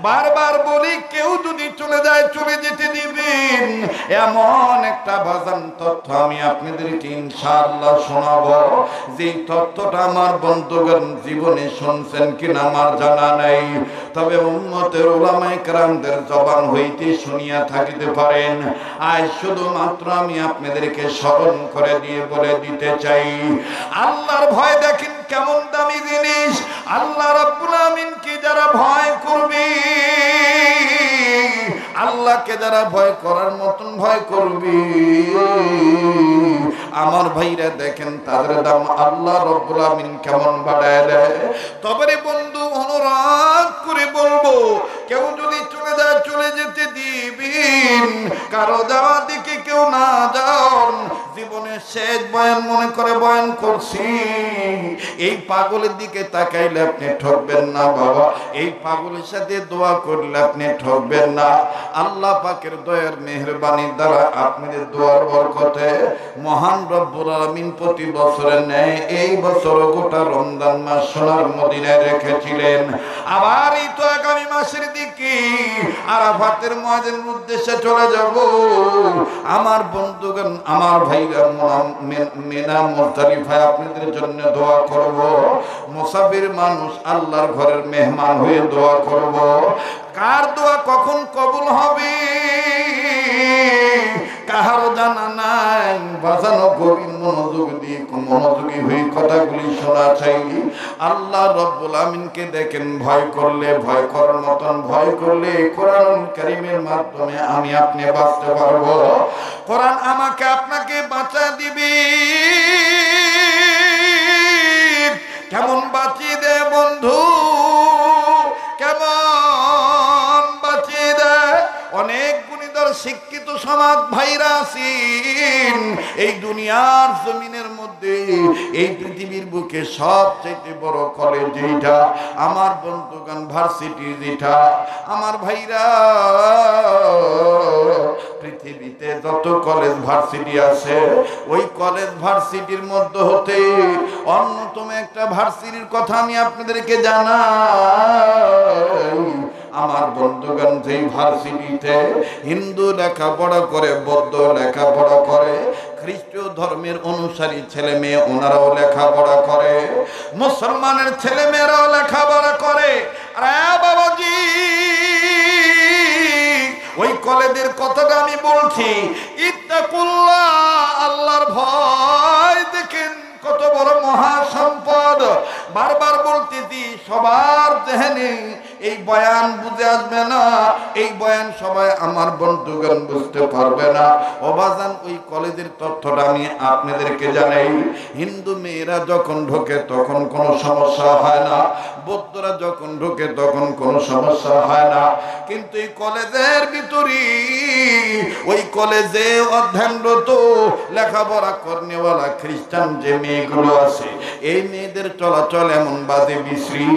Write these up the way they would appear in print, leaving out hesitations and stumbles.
বারবার বলি কেউ যদি চলে যায় চলে যেতে দিবেন। এমন একটা বাজান তথ্য আমি আপনাদেরকে ইনশাআল্লাহ শোনাবো, যে তথ্যটা আমার বন্ধুগণ জীবনে শুনছেন কিনা আমার জানা নাই, তবে উম্মতের উলামায়ে কেরামদের জবান হইতে শুনিয়া থাকিতে পারেন। আজ শুধুমাত্র আমি আপনাদেরকে স্মরণ করে দিয়ে বলে দিতে চাই, আল্লাহর ভয় দেখেন কেমন দামি জিনিস। আল্লাহ রাব্বুল আমিনকে যারা ভয় করবে, আল্লাহকে যারা ভয় করার মতন ভয় করবে, আমার ভাইরা দেখেন তাদের দাম আল্লাহ রাব্বুল আমিন কেমন বাড়ায় দেয়। তবে রে বন্ধু, অনুরোধ করে বলবো, কেউ যদি চলে যায় চলে যেতে দিবেন। কারো যাওয়ার দিকে কেউ না যান। জীবনের শেষ বয়ান মনে করে বয়ান করছি, এই পাগলের দিকে তাকাইলে আপনি ঠকবেন না বাবা। এই পাগলের সাথে দোয়া করলে আপনি ঠকবেন না। আল্লাহ পাকের দয়ার মেহেরবানির দ্বারা আপনাদের দোয়ার বরকতে মহান রব্বুল আলামিন প্রতি বছরের ন্যায় এই বছর গোটা রমজান মাস সোনার মদিনায় রেখেছিলেন। আবার এই তো আগামী মাসের দিকে আরাফাতের মুয়াজ্জিনের উদ্দেশ্যে চলে যাব। আমার বন্ধুগণ, আমার ভাইরা, মিনা মুজদালিফায় আপনাদের জন্য দোয়া করব। মুসাফির মানুষ আল্লাহর ঘরের মেহমান হয়ে দোয়া করব। কার দোয়া কখন কবুল হবে কাহারও জানা নাই। বাজানো গভীর মনোযোগী হয়ে কথাগুলি শোনা চাই। আল্লাহ রাব্বুল আমিনকে দেখেন, ভয় করলে, ভয় করার মতন ভয় করলে কোরআন কারীমের মাধ্যমে আমি আপনি বাঁচতে পারবো। কোরআন আমাকে আপনাকে বাঁচা দিবে। কেমন বাঁচিয়ে দেয় বন্ধু, কেমন বাঁচিয়ে দেয়। অনেক গুণীধর শিক্ষিত সমাজ ভাইরা আছেন এই দুনিয়ার জমিনের মধ্যে, এই পৃথিবীর বুকে সবচেয়ে বড় কলেজ যেটা, আমার বন্ধুগণ ভার্সিটি যেটা, আমার ভাইরা, পৃথিবীতে যত কলেজ ভার্সিটি আছে, ওই কলেজ ভার্সিটির মধ্যে হতে অন্যতম একটা ভার্সিটির কথা আমি আপনাদেরকে জানাই। আমার বন্ধুগণ, যেই ভার্সিটিতে হিন্দু লেখাপড়া করে, বৌদ্ধ লেখাপড়া করে, খ্রিস্টীয় ধর্মের অনুসারী ছেলে মেয়ে ওনারাও লেখাপড়া করে, মুসলমানের ছেলে মেয়েরাও লেখাপড়া করে। আরে বাবাজি, ওই কলেজের কথাটা আমি বলছি। ইত্তাকুল্লাহ, আল্লাহর ভয় দেখেন কত বড় মহা সম্পদ। বারবার বলতেছি, সবার জেহেনে এই বয়ান বুঝে আসবে না, এই বয়ান সবাই আমার বন্ধুগণ বুঝতে পারবে না। অবাজান, ওই কলেজের তথ্যটা আমি আপনাদেরকে জানাই। হিন্দু মেয়েরা যখন ঢোকে তখন কোনো সমস্যা হয় না, বৌদ্ধরা যখন ঢোকে তখন কোনো সমস্যা হয় না। কিন্তু এই কলেজের ভিতরে, ওই কলেজে অধ্যয়নরত লেখাপড়া করনেওয়ালা খ্রিস্টান যে মেয়েগুলো আছে, এই মেয়েদের চলাচল এমন বাজে বিশ্রী,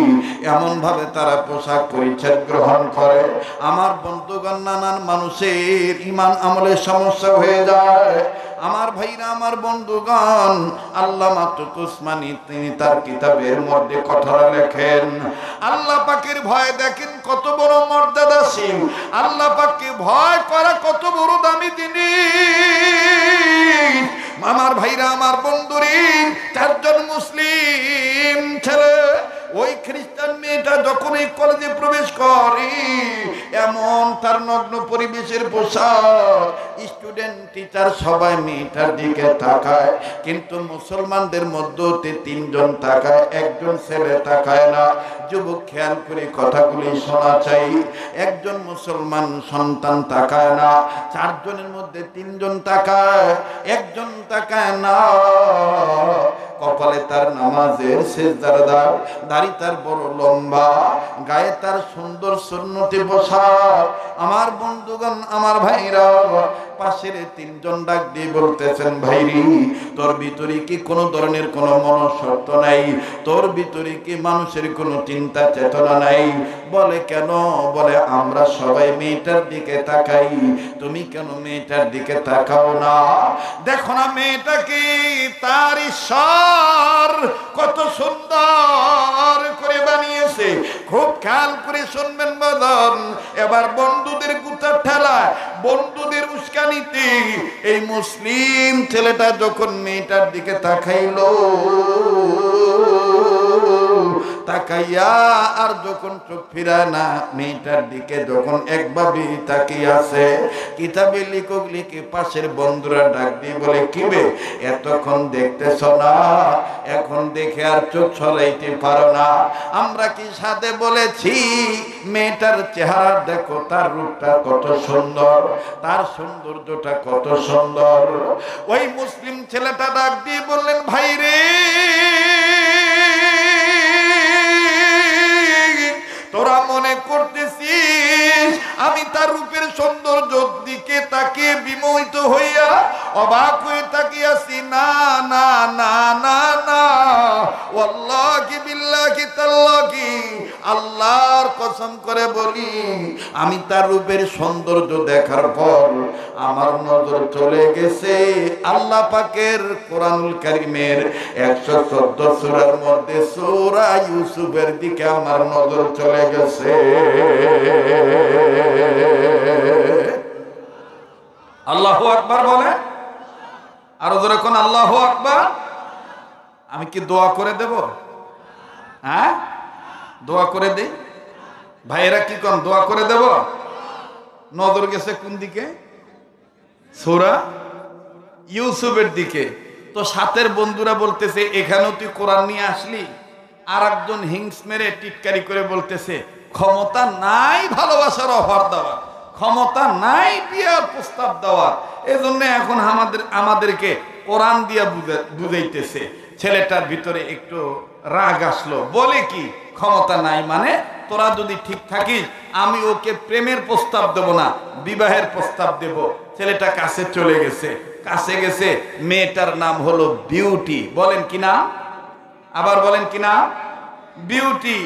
এমন ভাবে তারা পোশাক পরিচ্ছদ গ্রহণ করে। আমার বন্ধুগণ, নানান মানুষের ঈমান আমলের সমস্যা হয়ে যায়। আমার ভাইরা, আমার বন্ধুগণ, আল্লামা তুসমানী তিনি তার কিতাবের মধ্যে কথা লেখেন, আল্লাহ পাকের ভয় দেখেন কত বড় মর্যাদাশীল। আল্লাহ পাককে ভয় করা কত বড় দামি জিনিস। আমার ভাইরা, আমার বন্ধুরি, চারজন মুসলিম ছেলে, ওই খ্রিস্টান মেয়েটা যখন এই কলেজে প্রবেশ করে, এমন তার নগ্ন পরিবেশের পোশাক, স্টুডেন্ট টিচার সবাই মেয়েটার দিকে তাকায়। কিন্তু মুসলমানদের মধ্যে তিনজন তাকায়, একজন ছেলে তাকায় না। যুবক, খেয়াল করে কথাগুলি শোনা চাই। একজন মুসলমান সন্তান তাকায় না, চারজনের মধ্যে তিনজন তাকায়, একজন তাকায় না। কপালে তার নামাজের সেজদার দাগ, দাড়ি তার বড় লম্বা, গায়ে তার সুন্দর সুন্নতি পোশাক। আমার বন্ধুগণ, আমার ভাইরা, পাশের তিনজন ডাক দিয়ে বলতেছেন, ভাইরি, তোর ভিতরে কি কোনো ধরনের কোনো মনসত্ব নাই? তোর ভিতরে কি মানুষের কোনো চিন্তা চেতনা নাই? বলে কেন? বলে আমরা সবাই মেয়েটার দিকে তাকাই, তুমি কেন মেয়েটার দিকে তাকাও না? দেখো না মেয়েটাকে, তার ঈশ্বর কত সুন্দর করে বানিয়েছে, খুব খেয়াল করে শুনবেন বাজান। এবার বন্ধুদের গুতা ঠেলা, বন্ধুদের উস্কানিতে এই মুসলিম ছেলেটা যখন মেয়েটার দিকে তাকাইলো, তাকাইয়া আর যখন চোখ ফিরায় না, মেয়েটার দিকে যখন একভাবে তাকিয়ে আছে, কিতাবে লিখক লিখে পাশের বন্ধুরা ডাক দিয়ে বলে, কিবে এতক্ষণ দেখতেছ না, এখন দেখে আর চোখ ছড়াইতে পারো না? আমরা কি সাথে বলেছি মেয়েটার চেহারা দেখো, তার রূপটা কত সুন্দর, তার সৌন্দর্যটা কত সুন্দর। ওই মুসলিম ছেলেটা ডাক দিয়ে বললেন, ভাই রে, তোরা মনে করতেছিস আমি তার রূপের সৌন্দর্যের দিকে তাকিয়ে বিমোহিত হইয়া অবাক হয়ে তাকিয়াছি? না না না না না, ওয়াল্লাহি বিল্লাহি তাল্লাহি, আল্লাহর কসম করে বলি, আমি তার রূপের সৌন্দর্য দেখার পর আমার নজর চলে গেছে আল্লাহ পাকের কোরআনুল কারীমের 114 সূরার মধ্যে সূরা ইউসুফের দিকে আমার নজর চলে গেছে। আল্লাহু আকবার বলে, আরো জোরে কোন আল্লাহু আকবার। আমি কি দোয়া করে দেব? হ্যাঁ, দোয়া করে দেই। ভাইয়েরা কি কোন দোয়া করে দেব? নজর গেছে কোন দিকে? সূরা ইউসুফের দিকে। তো সাথের বন্ধুরা বলতেছে, এখানেও তুই কোরআন নিয়ে আসলি? আর একজন হিংস মেরে টিটকারি করে বলতেছে, ক্ষমতা নাই ভালোবাসার অফার দেওয়ার, ক্ষমতা নাই বিয়ার প্রস্তাব দেওয়ার, এজন্য এখন আমাদেরকে কোরআন দিয়া বুঝাইতেছে। ছেলেটার ভিতরে একটু রাগ আসলো, বলে কি ক্ষমতা নাই মানে, তোরা যদি ঠিক থাকিস আমি ওকে প্রেমের প্রস্তাব দেব না, বিবাহের প্রস্তাব দেব। ছেলেটা কাছে চলে গেছে, কাছে গেছে, মেয়েটার নাম হলো বিউটি। বলেন কি নাম? আবার বলেন কি নাম? বিউটি।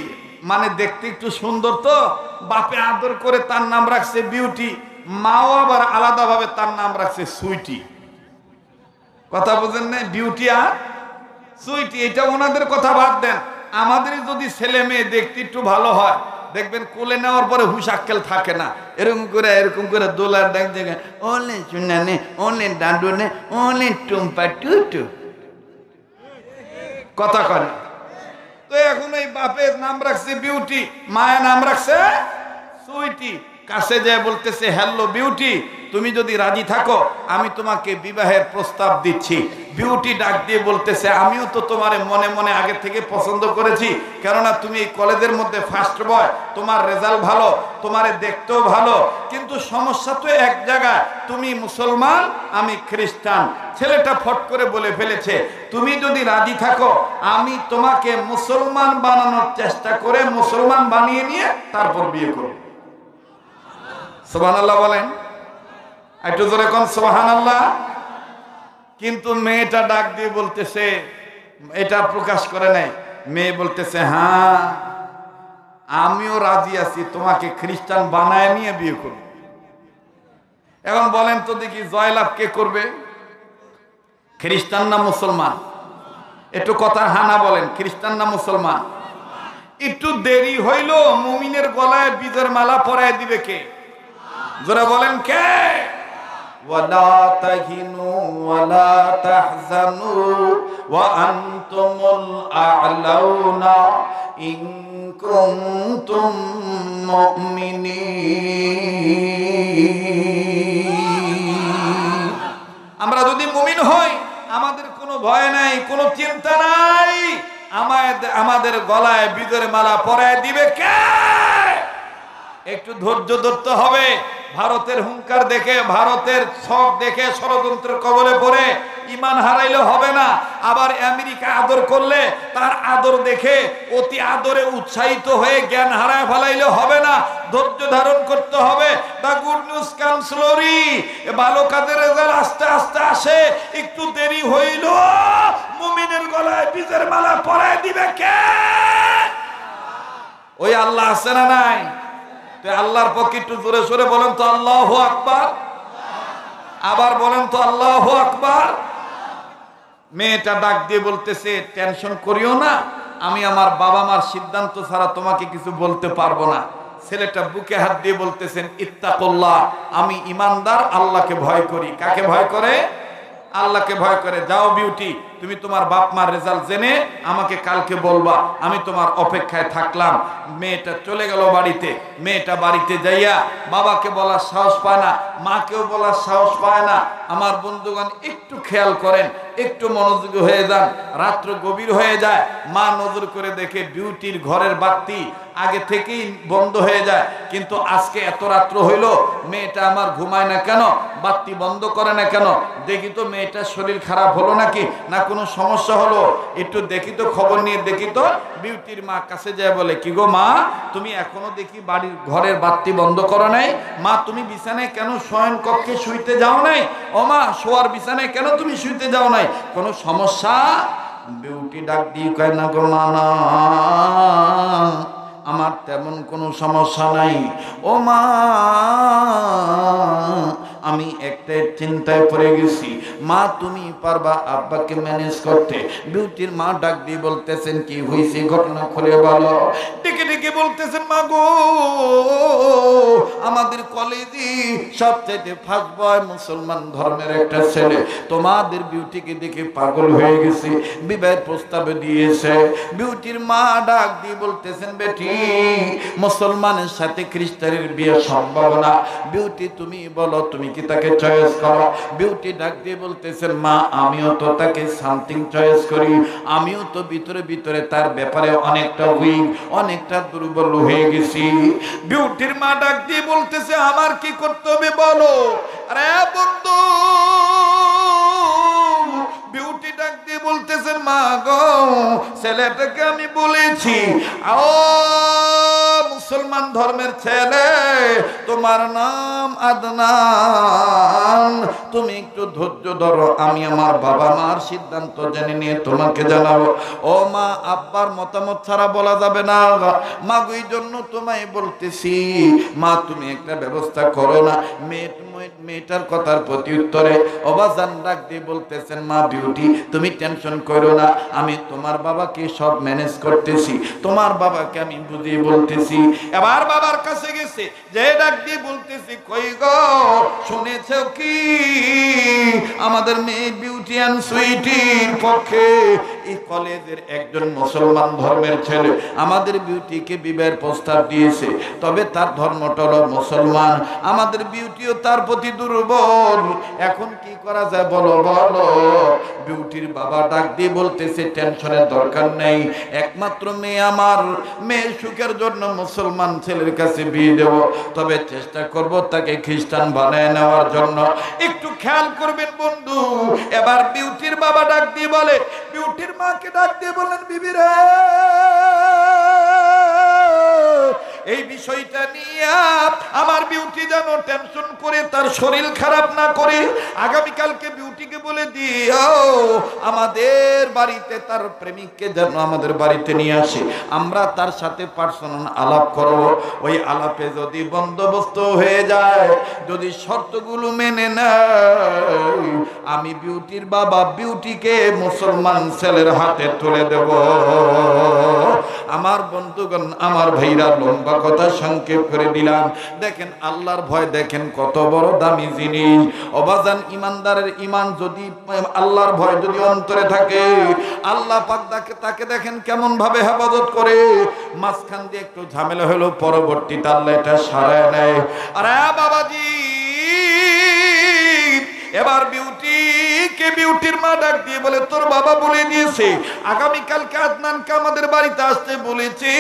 মানে দেখতে একটু সুন্দর, তো বাপে আদর করে তার নাম রাখছে বিউটি, মাও আবার আলাদাভাবে তার নাম রাখছে সুইটি। কথা বুঝেন না? বিউটি আর সুইটি, এটা ওনাদের কথা বাদ দেন। আমাদের যদি ছেলে মেয়ে দেখতে একটু ভালো হয়, দেখবেন কোলে নেওয়ার পরে হুশ আক্কেল থাকে না, এরকম করে দোলার ডাক জায়গায় ওলে চুনা নে, ওলে ডান্ডু নে, ওলে টুম্পা টুটু কথা করে। তো এখন এই বাপের নাম রাখছে বিউটি, মায়ের নাম রাখছে সুইটি। কাছে যায় বলতেছে, হ্যালো বিউটি, তুমি যদি রাজি থাকো আমি তোমাকে বিবাহের প্রস্তাব দিচ্ছি। বিউটি ডাক দিয়ে বলতেছে, আমিও তো তোমারে মনে মনে আগে থেকে পছন্দ করেছি, কেননা তুমি এই কলেজের মধ্যে ফার্স্ট বয়, তোমার রেজাল্ট ভালো, তোমারে দেখতেও ভালো, কিন্তু সমস্যা তো এক জায়গায়, তুমি মুসলমান আমি খ্রিস্টান। ছেলেটা ফট করে বলে ফেলেছে, তুমি যদি রাজি থাকো আমি তোমাকে মুসলমান বানানোর চেষ্টা করে মুসলমান বানিয়ে নিয়ে তারপর বিয়ে করব। সুবহানাল্লাহ বলেন, একটু জোরে কোন সুবহানাল্লাহ। কিন্তু মেয়েটা ডাক দিয়ে বলতেছে, এটা প্রকাশ করে নাই, মেয়ে বলতেছে, হ্যাঁ আমিও রাজি আছি, তোমাকে খ্রিস্টান বানায় নিয়ে বিয়ে করব। এখন বলেন তো দেখি জয়লাভ কে করবে, খ্রিস্টান না মুসলমান? একটু কথা হানা বলেন, খ্রিস্টান না মুসলমান? একটু দেরি হইল মুমিনের গলায় বীজের মালা পরায় দিবে কে? জোরে বলেন কে? ওয়ালা তাহিনু ওয়ালা তাহজানু ওয়া আনতুমুল আ'লাউনা ইন কুনতুম মুমিনিন। আমরা যদি মুমিন হই আমাদের কোনো ভয় নাই, কোনো চিন্তা নাই। আমাদের গলায় বীজের মালা পরায় দিবে কে? একটু ধৈর্য ধরতে হবে। ভারতের হুঙ্কার দেখে, ভারতের ছক দেখে ষড়যন্ত্রের কবলে পড়ে ইমান হারাইলে হবে না। আবার আমেরিকা আদর করলে তার আদর দেখে অতি আদরে উৎসাহিত হয়ে জ্ঞান হারায় ফেলাইলে হবে না, ধৈর্য ধারণ করতে হবে। দা গুড নিউজ কাম স্লোলি, ভালো কাজের রেজাল্ট আস্তে আস্তে আসে, একটু দেরি হইল মুমিনের গলায় বীজের মালা পরায় দিবে কে? ওই আল্লাহ আছে না নাই? তো আল্লাহর পক্ষে একটু জোরে সোরে বলেন তো আল্লাহু আকবার। আবার বলেন তো আল্লাহু আকবার। মেয়েটা ডাক দিয়ে বলতেছে, টেনশন করিও না, আমি আমার বাবা মার সিদ্ধান্ত ছাড়া তোমাকে কিছু বলতে পারবো না। ছেলেটা বুকে হাত দিয়ে বলতেছেন ইত্তাকুল্লাহ, আমি ইমানদার, আল্লাহকে ভয় করি। কাকে ভয় করে? আল্লাহকে ভয় করে। যাও বিউটি, তুমি তোমার বাপ মার রেজাল্ট জেনে আমাকে কালকে বলবা, আমি তোমার অপেক্ষায় থাকলাম। মেয়েটা চলে গেল বাড়িতে। মেয়েটা বাড়িতে যাইয়া বাবাকে বলার সাহস পায় না, মাকেও বলার সাহস পায় না। আমার বন্ধুগণ একটু খেয়াল করেন, একটু মনোযোগী হয়ে যান। রাত্র গভীর হয়ে যায়, মা নজর করে দেখে বিউটির ঘরের বাতি আগে থেকেই বন্ধ হয়ে যায়, কিন্তু আজকে এত রাত্র হইল মেয়েটা আমার ঘুমায় না কেন, বাতি বন্ধ করে না কেন? দেখি তো মেয়েটার শরীর খারাপ হলো নাকি, না কোনো সমস্যা হলো, একটু দেখি তো, খবর নিয়ে দেখি তো। বিউটির মা কাছে যায় বলে, কি গো মা, তুমি এখনো দেখি বাড়ির ঘরের বাতি বন্ধ করো নাই? মা, তুমি বিছানায় কেন শয়ন কক্ষে শুইতে যাও নাই? ও মা, শোয়ার বিছানায় কেন তুমি শুইতে যাও নাই? কোনো সমস্যা? বিউটি ডাক দিয়ে কয়, না গো মা, না, আমার তেমন কোনো সমস্যা নাই। ও মা, আমি একটা চিন্তায় পড়ে গেছি। মা, তুমি পারবা আব্বাকে ম্যানেজ করতে? বিউটির মা ডাক দিয়ে বলতেছেন, কি হয়েছে, ঘটনা খুলে বলো। ডেকে ডেকে বলতেছেন, মা গো, আমাদের কলেজে সবচাইতে ফার্স্ট বয় মুসলমান ধর্মের একটা ছেলে তোমাদের বিউটিকে দেখে পাগল হয়ে গেছে, বিবাহের প্রস্তাবে দিয়েছে। বিউটির মা ডাক দিয়ে বলতেছেন, বেটি, মুসলমানের সাথে খ্রিস্টানের বিয়ে সম্ভব না। বিউটি, তুমি বলো, তুমি কি তাকে চয়েস করো? বিউটি ডাক দিয়ে বলতেছেন, মা, আমিও তো তাকে সামথিং চয়েস করি, আমিও তো ভিতরে ভিতরে তার ব্যাপারে অনেকটা উইক, অনেকটা দুর্বল হয়ে গেছি। বিউটির মা ডাক দিয়ে বলতেছে, আমার কি করতে হবে বলো? আরে বন্ধু, বিউটি ডাক দিয়ে বলতেছেন, মা গো, ছেলেটাকে আমি বলেছি, মুসলমান ধর্মের ছেলে, তোমার নাম আদনান, তুমি একটু ধৈর্য ধরো, আমি আমার বাবা মার সিদ্ধান্ত জেনে নিয়ে তোমাকে জানাবো। ও মা, আব্বার মতামত ছাড়া বলা যাবে না। মা গো, এই জন্য তোমায় বলতেছি, মা, তুমি একটা ব্যবস্থা করো না। মেয়েটার কথার প্রতি উত্তরে অবাজান ডাক দিয়ে বলতেছেন, মা বিউটি, তুমি টেনশন করো না, আমি তোমার বাবাকে সব ম্যানেজ করতেছি, তোমার বাবাকে আমি বুঝিয়ে বলতেছি। এবার বাবার কাছে গেছে, যে ডাক দিয়ে বলতেছি, কই গো, শুনেছো কি আমাদের মেয়ে বিউটি অ্যান্ড সুইটির পক্ষে এই কলেজের একজন মুসলমান ধর্মের ছেলে আমাদের বিউটিকে বিবাহের প্রস্তাব দিয়েছে, তবে তার ধর্মটা হলো মুসলমান, আমাদের বিউটিও তার প্রতি দুর্বল, এখন কি করা যায় বলো বলো। বিউটির বাবা ডাক দিয়ে বলতেছে, টেনশনের দরকার নেই, একমাত্র মেয়ে আমার, মেয়ের সুখের জন্য মুসলমান ছেলের কাছে বিয়ে দেব, তবে চেষ্টা করব তাকে খ্রিস্টান বানায় নেওয়ার জন্য। একটু খেয়াল করবেন বন্ধু। এবার বিউটির বাবা ডাক দিয়ে বলে, বিউটির মাকে ডাক দিয়ে বলেন, বিবি রে, এই বিষয়টা নিয়ে আমার বিউটি যেন টেনশন করে তার শরীর খারাপ না করে, আগামীকালকে বিউটিকে বলে দিও আমাদের বাড়িতে তার প্রেমিককে যেন আমাদের বাড়িতে নিয়ে আসে, আমরা তার সাথে পার্সোনাল আলাপ করব। ওই আলাপে যদি বন্দোবস্ত হয়ে যায়, যদি শর্তগুলো মেনে নেয়, আমি বিউটির বাবা বিউটিকে মুসলমান ছেলের হাতে তুলে দেব। আমার বন্ধুগণ, আমার ভাইরা, লম্বা কথা সংক্ষেপ করে দিলাম। দেখেন আল্লাহর ভয়, দেখেন কত বড় দামি জিনিস। অবাজান, ইমানদারের ইমান যদি, আল্লাহর ভয় যদি অন্তরে থাকে, আল্লাহ পাক তাকে দেখেন কেমন ভাবে হেফাজত করে। মাঝখান দিয়ে একটু ঝামেলা হলো, পরবর্তীতে আল্লাহ এটা সারায় নেয়। আরে বাবাজি, এবার বিউটির মা ডাক দিয়ে বলে, তোর বাবা বলে দিয়েছে আগামীকালকে আদনানকে আমাদের বাড়িতে আসতে বলেছি,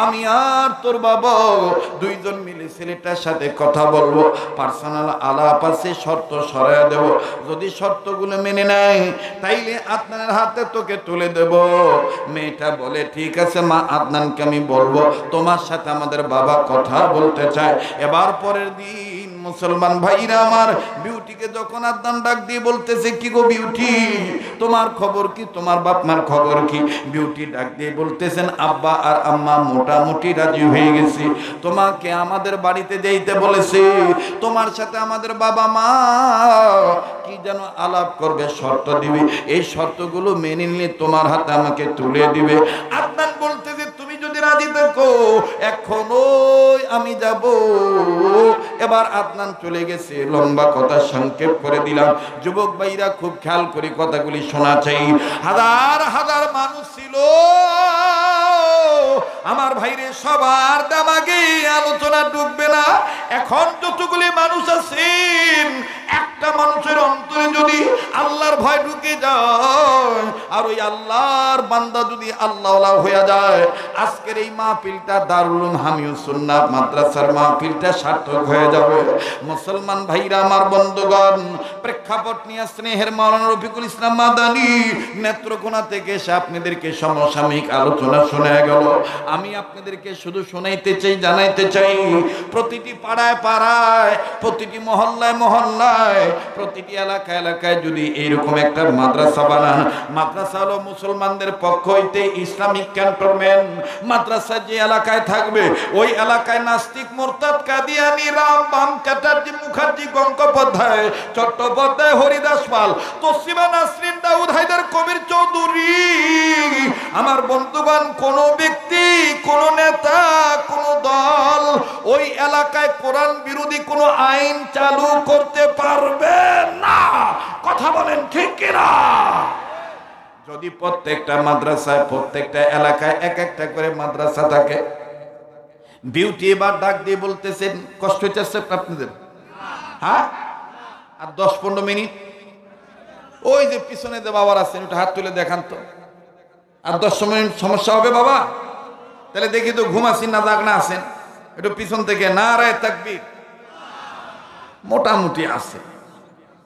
আমি আর তোর বাবা দুইজন মিলে ছেলেটার সাথে কথা বলবো, পার্সোনাল আলাপ আছে, শর্ত সরাইয়া দেব, যদি শর্তগুলো মেনে নেয় তাইলে আদনানের হাতে তোকে তুলে দেব। মেয়েটা বলে, ঠিক আছে মা, আদনানকে আমি বলবো, তোমার সাথে আমাদের বাবা কথা বলতে চায়। এবার পরের দিন মুসলমান ভাইরা আমার, বিউটিকে যখন আদনান ডাক দিয়ে বলতেছে, কি গো বিউটি, তোমার খবর কি, তোমার বাপ মার খবর কি? বিউটি ডাক দিয়ে বলতেছেন, আব্বা আর আম্মা মোটামুটি রাজি হয়ে গেছে, তোমাকে আমাদের বাড়িতে যেতে বলেছে, তোমার সাথে আমাদের বাবা মা কি যেন আলাপ করবে, শর্ত দিবে, এই শর্তগুলো মেনে নিলে তোমার হাতে আমাকে তুলে দিবে। আদনান বলতেছে, তুমি যদি রাজি থাকো এখনো আমি যাব। এবার আদনান চলে গেছে। লম্বা কথা সংক্ষেপ করে দিলাম। যুবক ভাইরা খুব খেয়াল করে কথাগুলি শোনা চাই। হাজার হাজার মানুষ ছিল আমার ভাইরে, সবার দামাগে আলোচনা ঢুকবে না। এখন যতগুলি মানুষ আছেন, একটা মানুষের অন্তরে যদি আল্লাহর ভয় ঢুকে যায় আর ওই আল্লাহর বান্দা যদি আল্লাহওয়ালা হয়ে যায়, আজকের এই মাহফিলটা দারুল উলুম হামিউস সুন্নাহ মাদ্রাসার মাহফিলটা সার্থক হয়ে যাবে। মুসলমান ভাইরা আমার, বন্ধুগণ, প্রেক্ষাপট নিয়ে স্নেহের মাওলানা রফিকুল ইসলাম মাদানী নেত্রকোনা থেকে এসে আপনাদেরকে সমসাময়িক আলোচনা শোনা গেল। আমি আপনাদেরকে শুধু শোনাইতে চাই, জানাইতে চাই, প্রতিটি পাড়ায় পাড়ায়, প্রতিটি মহল্লায় মহল্লায়, প্রতিটি এলাকায় এলাকায় যদি এইরকম একটা মাদ্রাসা বানান, মাদ্রাসা হলো মুসলমানদের পক্ষ হইতে ইসলামিক ক্যান্টনমেন্ট। মাদ্রাসা যে এলাকায় থাকবে ওই এলাকায় নাস্তিক, মুরতাদ, কাদিয়ানি, রাম, বাম, চ্যাটার্জি, মুখার্জি, গঙ্গোপাধ্যায়, চট্টোপাধ্যায়, হরিদাস পাল, তসলিমা নাসরিন, দাউদ হায়দার, কবির চৌধুরী, আমার বন্ধুগণ, কোন ব্যক্তি, কোন নেতা, কোন দল ওই এলাকায় কোরআন বিরোধী কোন আইন চালু করতে পারবে না। কথা বলেন ঠিক কিনা? যদি প্রত্যেকটা মাদ্রাসায়, প্রত্যেকটা এলাকায় এক একটা করে মাদ্রাসা থাকে। বিউটি এবার ডাক দিয়ে বলতেছেন, কষ্ট হচ্ছে আপনাদের? হ্যাঁ, আর 10-15 মিনিট ওই যে পিছনে যে বাবার আছেন ওটা হাত তুলে দেখান তো। আর 10 মিনিট সমস্যা হবে বাবা? তাহলে দেখি তো ঘুম আসেন না জাগ না আছেন, একটু পিছন থেকে নারায়ে তাকবীর মোটামুটি আছে।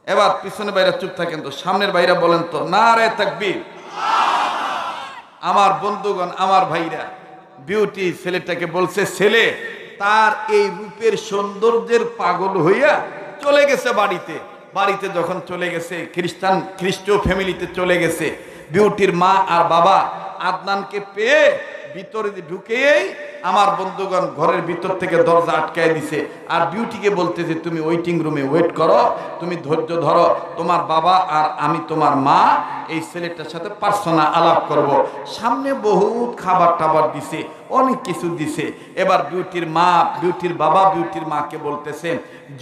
এবার পিছনে বাইরে চুপ থাকেন তো, সামনের বাইরে বলেন তো নারায়ে তাকবীর। আমার বন্ধুগণ, আমার ভাইরা, বিউটি ছেলেটাকে বলছে, ছেলে তার এই রূপের সৌন্দর্যের পাগল হইয়া চলে গেছে বাড়িতে। বাড়িতে যখন চলে গেছে, খ্রিস্টীয় ফ্যামিলিতে চলে গেছে, বিউটির মা আর বাবা আদনানকে পেয়ে ভিতরে ঢুকেই আমার বন্ধুগণ ঘরের ভিতর থেকে দরজা আটকায় দিছে। আর বিউটিকে বলতেছে, তুমি ওয়েটিং রুমে ওয়েট করো, তুমি ধৈর্য ধরো, তোমার বাবা আর আমি তোমার মা এই ছেলেটার সাথে পার্সোনাল আলাপ করব। সামনে বহুত খাবার টাবার দিছে, অনেক কিছু দিছে। এবার বিউটির মা, বিউটির বাবা বিউটির মাকে বলতেছে,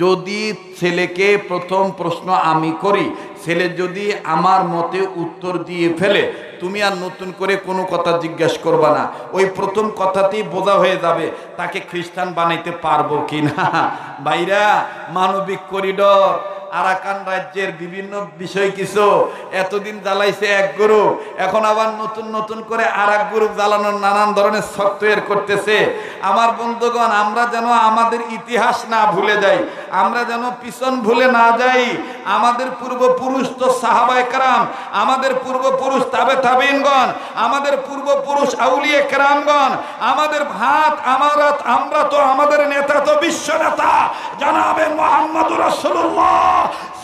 যদি ছেলেকে প্রথম প্রশ্ন আমি করি, ছেলে যদি আমার মতে উত্তর দিয়ে ফেলে, তুমি আর নতুন করে কোনো কথা জিজ্ঞাসা করবা না। ওই প্রথম কথাতেই বোঝা হয়ে যাবে তাকে খ্রিস্টান বানাইতে পারবো কিনা। ভাইরা, মানবিক করিডোর, আরাকান রাজ্যের বিভিন্ন বিষয় কিছু এতদিন জ্বালাইছে এক গ্রুপ, এখন আবার নতুন নতুন করে আর এক গ্রুপ জ্বালানোর নানান ধরনের সফটওয়্যার করতেছে। আমার বন্ধুগণ, আমরা যেন আমাদের ইতিহাস না ভুলে যাই, আমরা যেন পিছন ভুলে না যাই। আমাদের পূর্বপুরুষ তো সাহাবায়ে কেরাম, আমাদের পূর্বপুরুষ তাবে তাবিঈনগণ, আমাদের পূর্বপুরুষ আউলিয়া কেরামগণ, আমাদের আমরা তো, আমাদের নেতা তো বিশ্ব নেতা জনাবে মুহাম্মদুর রাসূলুল্লাহ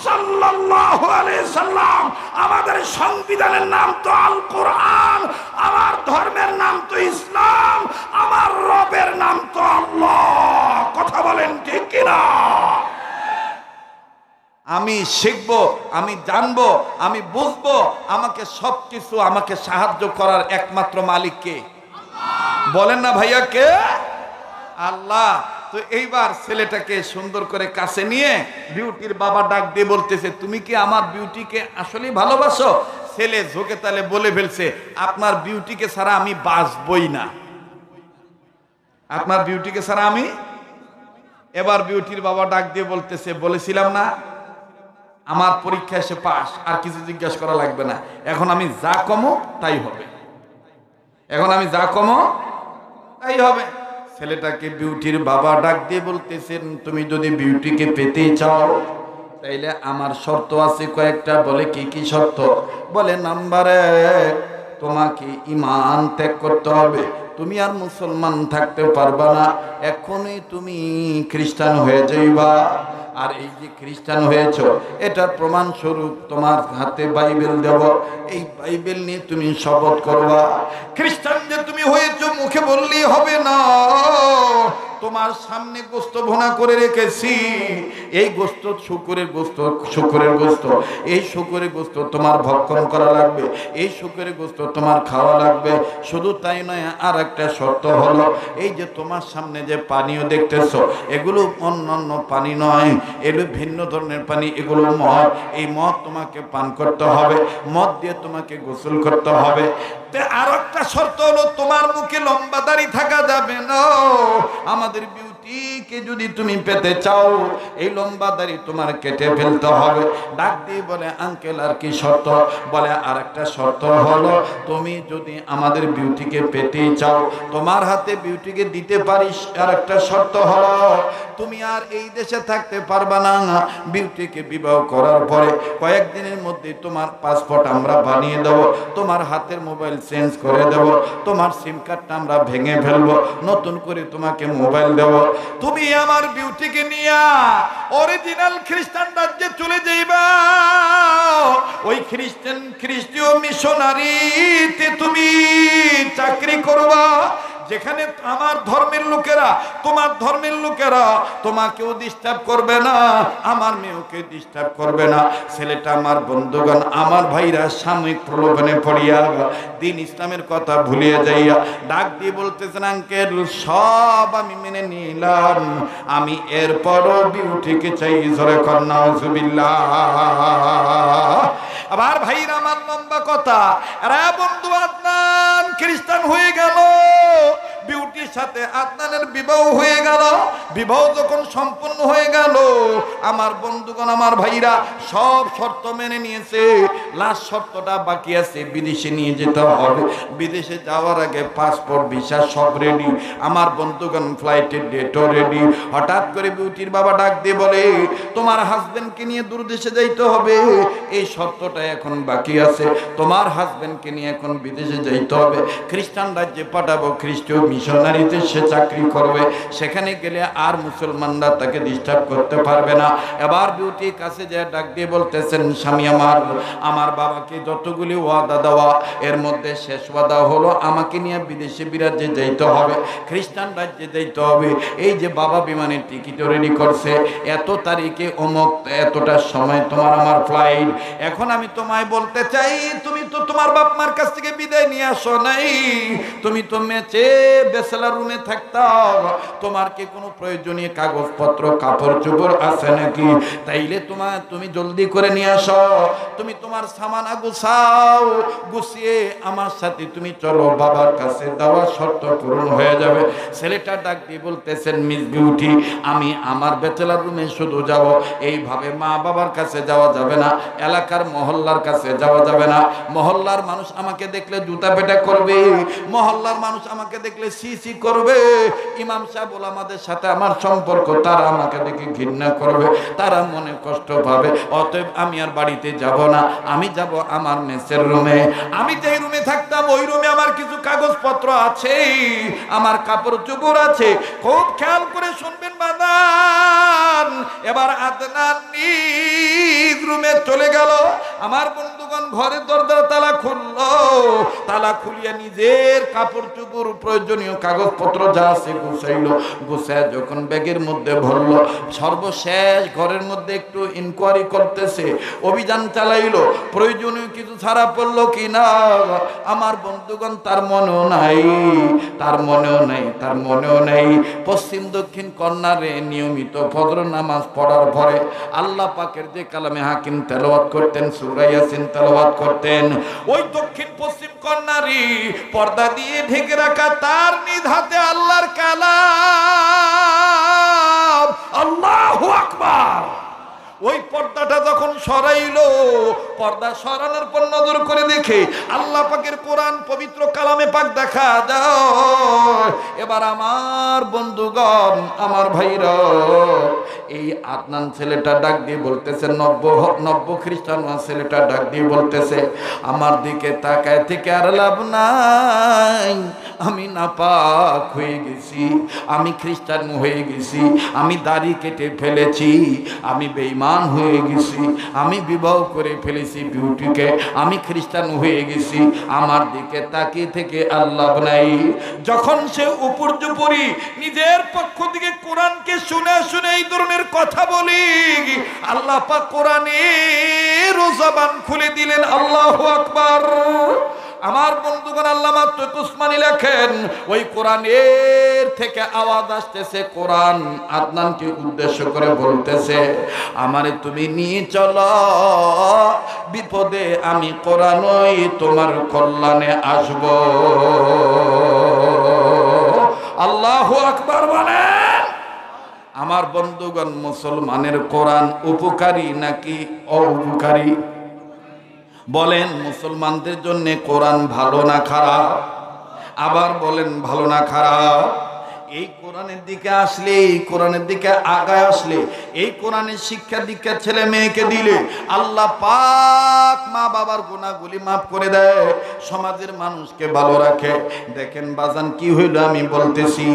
সাল্লাল্লাহু আলাইহি সাল্লাম। আমাদের সংবিধানের নাম তো আল কোরআন, আমার ধর্মের নাম তো ইসলাম, আমার রবের নাম তো আল্লাহ। কথা বলেন ঠিক কিনা? আমি শিখবো, আমি জানবো, আমি বুঝবো, আমাকে সবকিছু, আমাকে সাহায্য করার একমাত্র মালিক কে? বলেন না ভাইয়া, কে? আল্লাহ। তো এইবার ছেলেটাকে সুন্দর করে কাছে নিয়ে বিউটির বাবা ডাক দিয়ে বলতেছে, তুমি কি আমার বিউটিকে আসলেই ভালোবাসো? ছেলে ঝোঁকে তালে বলে ফেলছে, আপনার বিউটিকে ছাড়া আমি বাঁচবই না, আপনার বিউটিকে ছাড়া আমি। এবার বিউটির বাবা ডাক দিয়ে বলতেছে, বলেছিলাম না আমার পরীক্ষা এসে পাস, আর কিছু জিজ্ঞাসা করা লাগবে না, এখন আমি যা কমো তাই হবে, এখন আমি যা কমো তাই হবে। ছেলেটাকে বিউটির বাবা ডাক দিয়ে বলতেছেন, তুমি যদি বিউটিকে পেতে চাও তাইলে আমার শর্ত আছে কয়েকটা। বলে কি কি শর্ত? বলে নাম্বার 1, তোমাকে ঈমান ত্যাগ করতে হবে, তুমি আর মুসলমান থাকতে পারবা না, এখনই তুমি খ্রিস্টান হয়ে যাইবা। আর এই যে খ্রিস্টান হয়েছো, এটার প্রমাণ স্বরূপ তোমার হাতে বাইবেল দেব, এই বাইবেল নিয়ে তুমি শপথ করবা। খ্রিস্টান যে তুমি হয়েছো মুখে বললেই হবে না, তোমার সামনে গোস্ত ভুনা করে রেখেছি, এই গোস্ত শুকরের গোস্ত, শুকরের গোস্ত, এই শুকরের গোস্ত তোমার ভক্ষণ করা লাগবে, এই শুকরের গোস্ত তোমার খাওয়া লাগবে। শুধু তাই নয়, আর একটা শর্ত হলো, এই যে তোমার সামনে যে পানীয় দেখতেছো, এগুলো অন্যান্য পানি নয়, এগুলো ভিন্ন ধরনের পানি, এগুলো মদ। এই মদ তোমাকে পান করতে হবে, মদ দিয়ে তোমাকে গোসল করতে হবে। আর একটা শর্ত হলো, তোমার মুখে লম্বা দাড়ি থাকা যাবে না। আমাদের বিউটিকে যদি তুমি পেতে চাও, এই লম্বা দাড়ি তোমার কেটে ফেলতে হবে। ডাক দিয়ে বলে, আঙ্কেল আর কি শর্ত? বলে, আর একটা শর্ত হলো, তুমি যদি আমাদের বিউটিকে পেতে চাও, তোমার হাতে বিউটিকে দিতে পারিস, আর একটা শর্ত হলো, তুমি আর এই দেশে থাকতে পারবা না। বিউটিকে বিবাহ করার পরে কয়েকদিনের মধ্যে তোমার পাসপোর্ট আমরা বানিয়ে দেব, তোমার হাতের মোবাইল চেঞ্জ করে দেব, তোমার সিম কার্ডটা আমরা ভেঙে ফেলবো, নতুন করে তোমাকে মোবাইল দেব। তুমি আমার বিউটিকে নিয়ে অরিজিনাল খ্রিস্টান রাজ্যে চলে যাইবা। ওই খ্রিস্টীয় মিশনারিতে তুমি চাকরি করবা, যেখানে আমার ধর্মের লোকেরা, তোমার ধর্মের লোকেরা তোমাকেও ডিস্টার্ব করবে না, আমার মেয়েকে ডিস্টার্ব করবে না। ছেলেটা আমার বন্ধুগণ, আমার ভাইরা সাময়িক প্রলোভনে পড়িয়া দিন ইসলামের কথা ভুলিয়ে যাইয়া ডাক দিয়ে বলতেছেন, আঙ্কেল সব আমি মেনে নিলাম, আমি এরপরও বিউটিকে চাই। জোরে কর নাউজুবিল্লাহ। আবার ভাইরা, আমার লম্বা কথা, আরে বন্ধু, আদনান খ্রিস্টান হয়ে গেল, বিউটির সাথে আদনানের বিবাহ হয়ে গেল। বিবাহ যখন সম্পূর্ণ হয়ে গেল, আমার বন্ধুগণ, আমার ভাইরা সব শর্ত মেনে নিয়েছে। লাস্ট শর্তটা বাকি আছে, বিদেশে নিয়ে যেতে হবে। বিদেশে যাওয়ার আগে পাসপোর্ট, ভিসা সব রেডি। আমার বন্ধুগণ, ফ্লাইটের ডেটও রেডি। হঠাৎ করে বিউটির বাবা ডাক দিয়ে বলে, তোমার হাজবেন্ডকে নিয়ে দূর দেশে যাইতে হবে, এই শর্তটা এখন বাকি আছে। তোমার হাজবেন্ডকে নিয়ে এখন বিদেশে যাইতে হবে, খ্রিস্টান রাজ্যে পাঠাবো, খ্রিস্টীয় মিশনারিতে সে চাকরি করবে, সেখানে গেলে আর মুসলমানরা তাকে ডিস্টার্ব করতে পারবে না। এবার বিউটির কাছে যে ডাক দিয়ে বলতেছেন, স্বামী আমার বাবাকে যতগুলি ওয়াদা দেওয়া, এর মধ্যে শেষ ওয়াদা হলো আমাকে নিয়ে বিদেশে বিরাজ্যে যাইতে হবে, খ্রিস্টান রাজ্যে যাইতে হবে। এই যে বাবা বিমানের টিকিট রেডি করছে, এত তারিখে অমুক এতটার সময় তোমার আমার ফ্লাইট। এখন আমি তোমায় বলতে চাই, তুমি তো তোমার বাপ মার কাছ থেকে বিদায় নিয়ে আসো নাই, তুমি তো মেচে ব্যাচেলার রুমে থাকতাম, তোমার কি কোনো প্রয়োজনীয় কাগজপত্র, কাপড় চোপড় আছে নাকি? তাইলে তুমি জলদি করে নিয়ে আসো, তুমি তোমার সামান গুছাও, গুছিয়ে আমার সাথে তুমি চলো, বাবার কাছে দেওয়া শর্ত পূরণ হয়ে যাবে। ছেলেটা ডাক দিয়ে বলতেছেন, মিস বিউটি, আমি আমার ব্যাচেলার রুমে শুধু যাব, এইভাবে মা বাবার কাছে যাওয়া যাবে না, এলাকার মহল্লার কাছে যাওয়া যাবে না। মহল্লার মানুষ আমাকে দেখলে জুতা পেটা করবে, মহল্লার মানুষ আমাকে দেখলে সি করবে, ইমাম সাহেব ওলামাদের সাথে আমার সম্পর্ক, তারা আমাকে দেখে ঘৃণা করবে, তারা মনে কষ্ট পাবে। অতএব আমি আর বাড়িতে যাব না, আমি যাব আমার মেসের রুমে। আমি যেই রুমে থাকতাম, ওই রুমে আমার কিছু কাগজপত্র আছে, আমার কাপড় চোপড় আছে। খুব খেয়াল করে শুনবেন বাদান। এবার আদনান নিজ রুমে চলে গেল। আমার বন্ধুগণ, ঘরের দরজা তালা খুললো, তালা খুলিয়া নিজের কাপড় চোপড়, প্রয়োজনীয় কাগজপত্র যা আছে গুছাইলো। গুছায় যখন ব্যাগের মধ্যে ভরলো, সর্বশেষ ঘরের মধ্যে একটু ইনকোয়ারি করতেছে, অভিযান চালাইলো, প্রয়োজনীয় কিছু ছাড়া পড়লো কিনা। আমার বন্ধুগণ, তার মনেও নাই, তার মনেও নাই, তার মনেও নাই। পশ্চিম দক্ষিণ কর্নারে নিয়মিত ফজর নামাজ পড়ার পরে আল্লাহ পাকের যে কালামে হাকিম তেলাওয়াত করতেন, সূরা ইয়াসিন তেলাওয়াত করতেন, ওই দক্ষিণ পশ্চিম কর্নারে পর্দা দিয়ে ঢেকে রাখা তার নিজ হাতে আল্লাহর কালাম, আল্লাহু আকবার, ওই পর্দাটা যখন সরাইলো, পর্দা সরানোর পর নজর করে দেখে আল্লাহ পাকের কোরআন পবিত্র কালামে পাক দেখা যায়। এবার আমার বন্ধুগণ, আমার ভাইরা, এই আদনান ছেলেটা ডাক দিয়ে বলতেছে, নব্য খ্রিস্টান ছেলেটা ডাক দিয়ে বলতেছে, আমার দিকে তাকায় থেকে আর লাভ নাই, আমি নাপাক হয়ে গেছি, আমি খ্রিস্টান হয়ে গেছি, আমি দাড়ি কেটে ফেলেছি, আমি বেঈমান হয়ে গেছি, আমি বিবাহ করে ফেলেছি বিউটিকে, আমি খ্রিস্টান হয়ে গেছি, আমার দিকে তাকিয়ে থেকে আল্লাহ নাই। যখন সে উপর্যুপরি নিজের পক্ষ থেকে কোরআনকে শুনে শুনে এই ধরনের কথা বলি, আল্লাহ পাক কোরআনের জবান খুলে দিলেন। আল্লাহু আকবার। আমার বন্ধুগণ, আল্লামা তৈয়ব উসমানী লেখেন, ওই কোরআনের থেকে আওয়াজ আসতেছে, কোরআন আদনানকে উদ্দেশ্য করে বলতেছে, আমারে তুমি নিয়ে চলো বিপদে, আমি কোরআনই তোমার কল্যাণে আসব। আল্লাহু আকবার বলেন। আমার বন্ধুগণ, মুসলমানের কোরআন উপকারী নাকি অউপকারী? বলেন, মুসলমানদের জন্য কোরআন ভালো না খারাপ? আবার বলেন, ভালো না খারাপ? এই কোরআনের দিকে আসলে, এই কোরআনের দিকে আগায় আসলে, এই কোরআনের শিক্ষা দীক্ষা ছেলে মেয়েকে দিলে আল্লাহ পাক মা বাবার গুনাহগুলি মাফ করে দেয়, সমাজের মানুষকে ভালো রাখে। দেখেন বাজান, কি হইল আমি বলতেছি,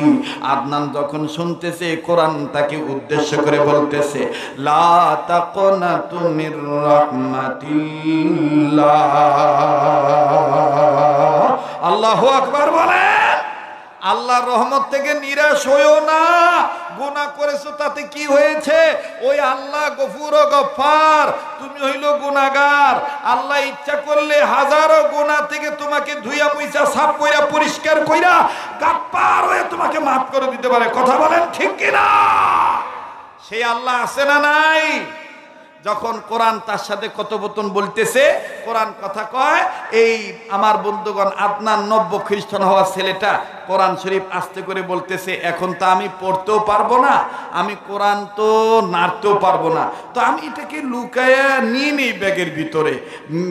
আদনান যখন শুনতেছে কোরআন তাকে উদ্দেশ্য করে বলতেছে, লা তাকনাতু মির রাহমাতিল্লাহ। আল্লাহু আকবার বলেন। আল্লাহর রহমত থেকে নিরাশ হইও না। গুনাহ করেছো তাতে কি হয়েছে? ওই আল্লাহ গফুর ও গফফার, তুমি হইল গুনাহগার। আল্লাহ ইচ্ছা করলে হাজারো গুনাহ থেকে তোমাকে ধুইয়া মুইছা সাফ কইরা পরিষ্কার কইরা গফফার হয়ে তোমাকে মাফ করে দিতে পারে। কথা বলেন ঠিক কি না? সেই আল্লাহ আছে না নাই? যখন কোরআন তার সাথে কথোপকথন বলতেছে, কোরআন কথা কয়, এই আমার বন্ধুগণ আদনান নব্য খ্রিস্টান হওয়া ছেলেটা কোরআন শরীফ আস্তে করে বলতেছে, এখন তো আমি পড়তেও পারবো না, আমি কোরআন তো নাড়তেও পারবো না, তো আমি এটাকে লুকায়া নিয়ে নিই ব্যাগের ভিতরে।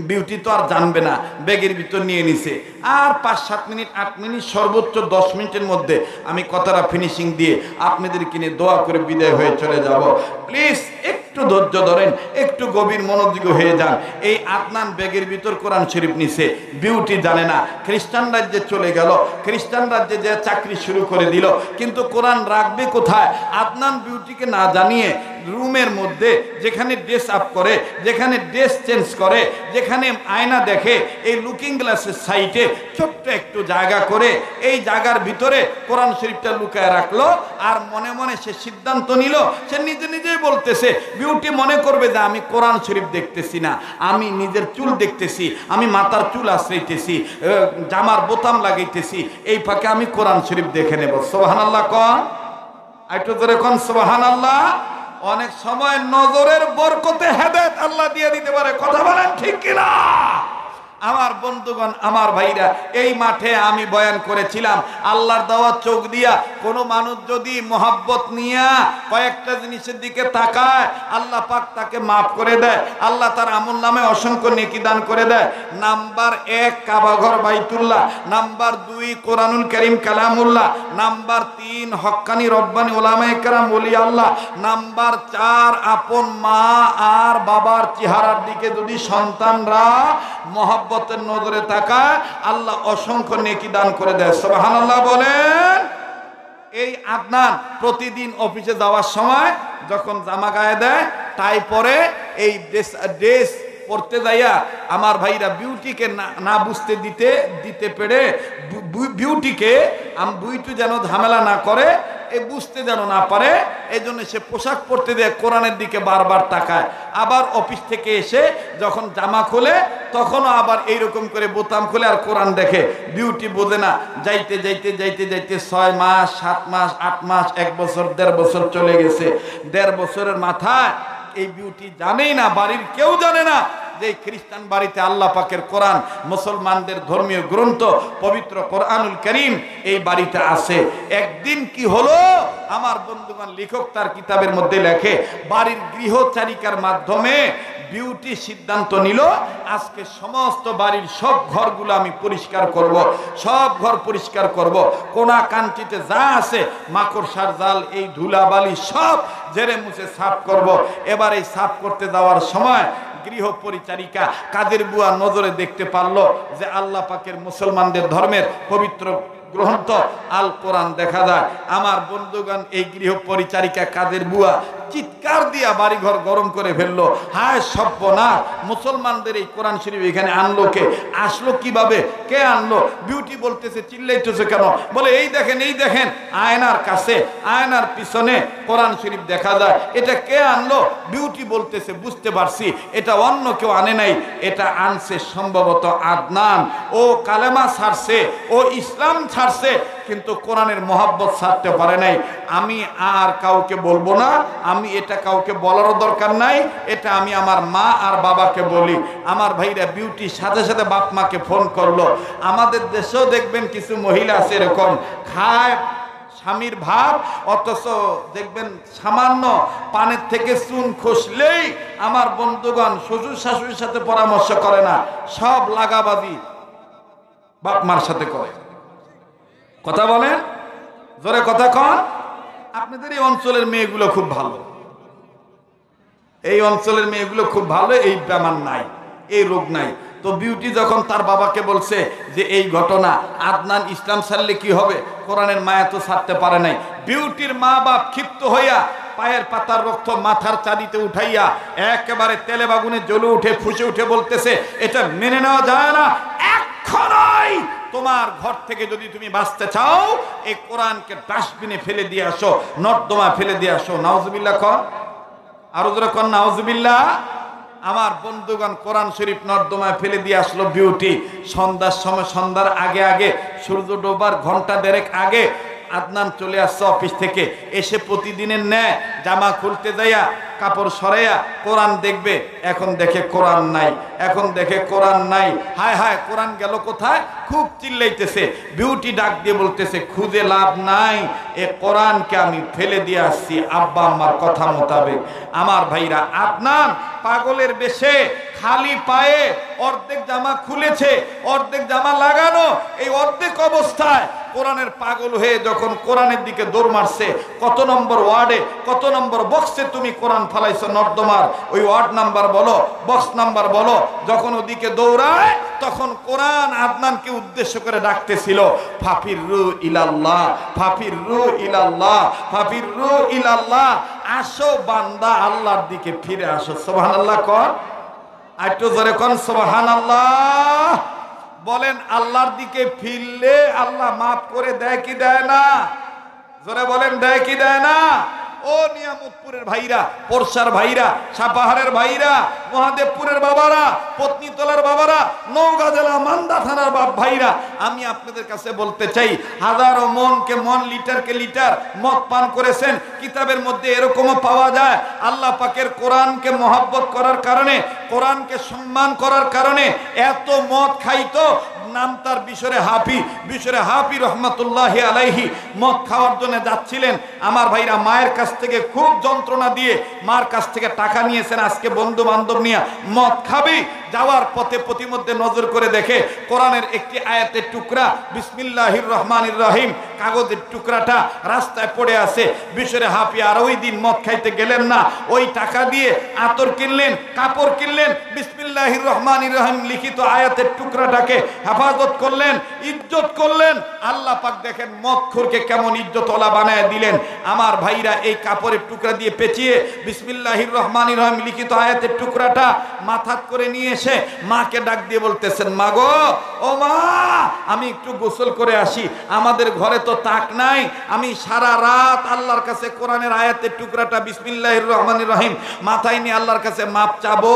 বিউটি তো আর জানবে না, ব্যাগের ভিতর নিয়ে নিছে। আর 5-7 মিনিট 8 মিনিট সর্বোচ্চ 10 মিনিটের মধ্যে আমি কথাটা ফিনিশিং দিয়ে আপনাদের কিনে দোয়া করে বিদায় হয়ে চলে যাব। প্লিজ একটু ধৈর্য ধরেন, একটু গভীর মনোযোগী হয়ে যান। এই আদনান ব্যাগের ভিতর কোরআন শরীফ নিছে, বিউটি জানে না। খ্রিস্টান রাজ্যে চলে গেল, খ্রিস্টান রাজ্যে যে চাকরি শুরু করে দিল, কিন্তু কোরআন রাখবে কোথায়? আদনান বিউটিকে না জানিয়ে রুমের মধ্যে যেখানে ড্রেস আপ করে, যেখানে ড্রেস চেঞ্জ করে, যেখানে আয়না দেখে, এই লুকিং গ্লাসের সাইডে ছোট্ট একটু জায়গা করে এই জায়গার ভিতরে কোরআন শরীফটা লুকায় রাখলো। আর মনে মনে সে সিদ্ধান্ত নিল, সে নিজে নিজেই বলতেছে, বিউটি মনে করবে যে আমি কোরআন শরীফ দেখতেছি না, আমি নিজের চুল দেখতেছি, আমি মাথার চুল আশ্রাইতেছি, জামার বোতাম লাগাইতেছি, এই ফাঁকে আমি কোরআন শরীফ দেখে নেব। সুবহানাল্লাহ কোন, একটু ধরে কোন সুবহানাল্লাহ। অনেক সময় নজরের বরকতে হেদায়েত আল্লাহ দিয়ে দিতে পারে। কথা বলেন ঠিক কিনা? আমার বন্ধুগণ, আমার ভাইরা, এই মাঠে আমি বয়ান করেছিলাম, আল্লাহর দেওয়া চোখ দিয়া কোনো মানুষ যদি মোহাব্বত নিয়া কয়েকটা জিনিসের দিকে তাকায়, আল্লাহ পাক তাকে মাফ করে দেয়, আল্লাহ তার আমল নামে অসংখ্য নেকি দান করে দেয়। নাম্বার 1 কাবাঘর বাইতুল্লাহ, নাম্বার 2 কোরআনুল কারীম কালামুল্লাহ, নাম্বার 3 হক্কানি রব্বানি উলামায়ে কেরাম ওলি আল্লাহ, নাম্বার 4 আপন মা আর বাবার চেহারার দিকে যদি সন্তানরা মহব্বতের নজরে তাকায়, আল্লাহ অসংখ্য নেকি দান করে দেয়। সুবহানাল্লাহ বলেন। এই আদনান প্রতিদিন অফিসে যাওয়ার সময় যখন জামা গায়ে দেয়, টাই পরে, এই ড্রেস পড়তে যাইয়া আমার ভাইরা বিউটিকে না বুঝতে দিতে পেরে, বিউটিকে বুইটু যেন ঝামেলা না করে, এই বুঝতে যেন না পারে, এই জন্য সে পোশাক পরতে দেয়, কোরআনের দিকে বারবার তাকায়। আবার অফিস থেকে এসে যখন জামা খোলে, তখনও আবার এইরকম করে বোতাম খুলে আর কোরআন দেখে। বিউটি বোঝে না, যাইতে যাইতে যাইতে যাইতে 6 মাস 7 মাস 8 মাস 1 বছর 1.5 বছর চলে গেছে। 1.5 বছরের মাথায় এই বিউটি জানেই না, বাড়ির কেউ জানে না যে খ্রিস্টান বাড়িতে আল্লাহ পাকের কোরআন, মুসলমানদের ধর্মীয় গ্রন্থ পবিত্র কোরআনুল কারীম এই বাড়িতে আছে। একদিন কি হলো, আমার বন্ধুগণ, লেখক তার কিতাবের মধ্যে লেখে, বাড়ির গৃহচারিকার মাধ্যমে বিউটি সিদ্ধান্ত নিল, আজকে সমস্ত বাড়ির সব ঘরগুলো আমি পরিষ্কার করব, সব ঘর পরিষ্কার করব, কোনা কান্তিতে যা আছে মাকড়সার জাল, এই ধুলাবালি সব ঝেড়ে মুছে সাফ করব। এবার এই সাফ করতে যাওয়ার সময় গৃহ পরিচারিকা কাদের বুয়া নজরে দেখতে পারলো যে আল্লাহ পাকের মুসলমানদের ধর্মের পবিত্র গ্রন্থ আল কোরআন দেখা যায়। আমার বন্ধুগণ, এই গৃহ পরিচারিকা কাদের বুয়া চিৎকার দিয়া বাড়িঘর গরম করে ফেললো। হায় সর্বনাশ, মুসলমানদের এই কোরআন শরীফ এখানে আনলো কে? আসলো কিভাবে? কে আনলো? বিউটি বলতেছে, চিল্লাইতেছে কেন? বলে এই দেখেন, এই দেখেন, আয়নার কাছে, আয়নার পিছনে কোরআন শরীফ দেখা যায়। এটা কে আনলো? বিউটি বলতেছে, বুঝতে পারছি এটা অন্য কেউ আনে নাই, এটা আনছে সম্ভবত আদনান। ও কালেমা ছাড়ছে, ও ইসলাম ছাড়ছে, কিন্তু কোরআনের মহব্বত ছাড়তে পারে নাই। আমি আর কাউকে বলবো না, আমি এটা কাউকে বলারও দরকার নাই, এটা আমি আমার মা আর বাবাকে বলি। আমার ভাইরা বিউটির সাথে সাথে বাপ মাকে ফোন করলো। আমাদের দেশেও দেখবেন কিছু মহিলা আছে এরকম, খায় স্বামীর ভাব, অথচ দেখবেন সামান্য পানের থেকে চুন খসলেই আমার বন্ধুগণ শ্বশুর শাশুড়ির সাথে পরামর্শ করে না, সব লাগাবাজি বাপ মার সাথে করে। কথা বলেন, জোরে কথা কন। আপনাদের এই অঞ্চলের মেয়েগুলো খুব ভালো, এই অঞ্চলের মেয়েগুলো খুব ভালো, এই বেমার নাই, এই রোগ নাই। তো বিউটি যখন তার বাবাকে বলছে যে এই ঘটনা, আদনান ইসলাম ছাড়লে কি হবে, কোরআনের মায়া তো ছাড়তে পারে নাই। বিউটির মা বাপ ক্ষিপ্ত হইয়া পায়ের পাতার রক্ত মাথার চাঁদিতে উঠাইয়া একেবারে তেলে বাগুনে জ্বলে উঠে ফুসে উঠে বলতেছে, এটা মেনে নেওয়া যায় না, এক্ষণই তোমার ঘর থেকে যদি তুমি বাঁচতে চাও এই কোরআনকে ডাস্টবিনে ফেলে দিয়ে আসো, নর্দমা ফেলে দিয়ে আসো। নাউজুবিল্লাহ কন, আরো জোরে কন নাউজুবিল্লাহ। আমার বন্ধুগণ, কোরআন শরীফ নর্দমায় ফেলে দিয়ে আসলো বিউটি। সন্ধ্যার সময়, সন্ধ্যার আগে আগে, সূর্য ডোবার ঘন্টা দেড়েক আগে আদনান চলে আসছে অফিস থেকে, এসে প্রতিদিনের ন্যায় জামা খুলতে যাইয়া কাপড় সরাইয়া কোরআন দেখবে। এখন দেখে কোরআন নাই, এখন দেখে কোরআন নাই। হায় হায়, কোরআন গেল কোথায়? খুব চিল্লাইতেছে। বিউটি ডাক দিয়ে বলতেছে, খুঁজে লাভ নাই, এ কোরআনকে আমি ফেলে দিয়ে আসছি আব্বা আম্মার কথা মোতাবেক। আমার ভাইরা, আদনান পাগলের বেশে খালি পায়ে অর্ধেক জামা খুলেছে, অর্ধেক জামা লাগানো, এই অর্ধেক অবস্থায় কোরআনের পাগল হয়ে যখন কোরআনের দিকে দৌড় মারছে, কত নম্বর ওয়ার্ডে, কত নম্বর বক্সে তুমি কোরআন ফালাইছো নর্দমার, ওই ওয়ার্ড নাম্বার বলো, বক্স নাম্বার বলো। যখন ওদিকে দৌড়ায় তখন কোরআন আদনানকে উদ্দেশ্য করে ডাকতেছিল, ফাফিরু ইলাল্লাহ, ফাফিরু ইলাল্লাহ, ফাফিরু ইলাল্লাহ, আসো বান্দা আল্লাহর দিকে ফিরে আসো। সুবহানাল্লাহ কর, একটু জোরে কোন সুবহানাল্লাহ। বলেন, আল্লাহর দিকে ফিরলে আল্লাহ মাফ করে দেয় কি দেয় না? জোরে বলেন, দেয় কি দেয় না? ও নিয়ামতপুরের ভাইরা, পোরশার ভাইরা, সাপাহারের ভাইরা, মহাদেবপুরের বাবারা, পত্নীতলার বাবারা, নওগাঁ জেলা মান্দা থানার বাপ ভাইরা, আমি আপনাদের কাছে বলতে চাই, হাজারো মনকে মন, লিটারকে লিটার মদ পান করেছেন। কিতাবের মধ্যে এরকমও পাওয়া যায়, আল্লাহ পাকের কোরআনকে মহব্বত করার কারণে, কোরআনকে সম্মান করার কারণে এত মদ খাইতো, নাম তার বিশরে হাফি, বিশরে হাফি রহমতুল্লাহি আলাইহি। মদ খাওয়ার জন্য যাচ্ছিলেন, আমার ভাইরা মায়ের কাছ থেকে খুব যন্ত্রণা দিয়ে মার কাছ থেকে টাকা নিয়েছেন, আজকে বন্ধু বান্ধব নিয়ে মদ খাবি। যাওয়ার পথে প্রতিমধ্যে নজর করে দেখে কোরআনের একটি আয়াতের টুকরা, বিসমিল্লাহির রহমানির রহিম, কাগজের টুকরাটা রাস্তায় পড়ে আছে। বিশরে হাফি আর ওই দিন মদ খাইতে গেলেন না, ওই টাকা দিয়ে আতর কিনলেন, কাপড় কিনলেন, বিসমিল্লাহির রহমানির রহিম লিখিত আয়াতের টুকরাটাকে হেফাজত করলেন, ইজ্জত করলেন। আল্লাহ পাক দেখেন মদখোরকে কেমন ইজ্জতওয়ালা বানায় দিলেন। আমার ভাইরা, এই কাপড়ের টুকরা দিয়ে পেঁচিয়ে বিসমিল্লাহির রহমানির রহিম লিখিত আয়াতের টুকরাটা মাথাত করে নিয়ে এসে মাকে ডাক দিয়ে বলতেছেন, মা গো, ও মা, আমি একটু গোসল করে আসি, আমাদের ঘরে তো তাক নাই, আমি সারা রাত আল্লাহর কাছে কোরআনের আয়াতের টুকরাটা বিসমিল্লাহির রহমানির রহিম মাথায় নিয়ে আল্লাহর কাছে মাপ চাবো,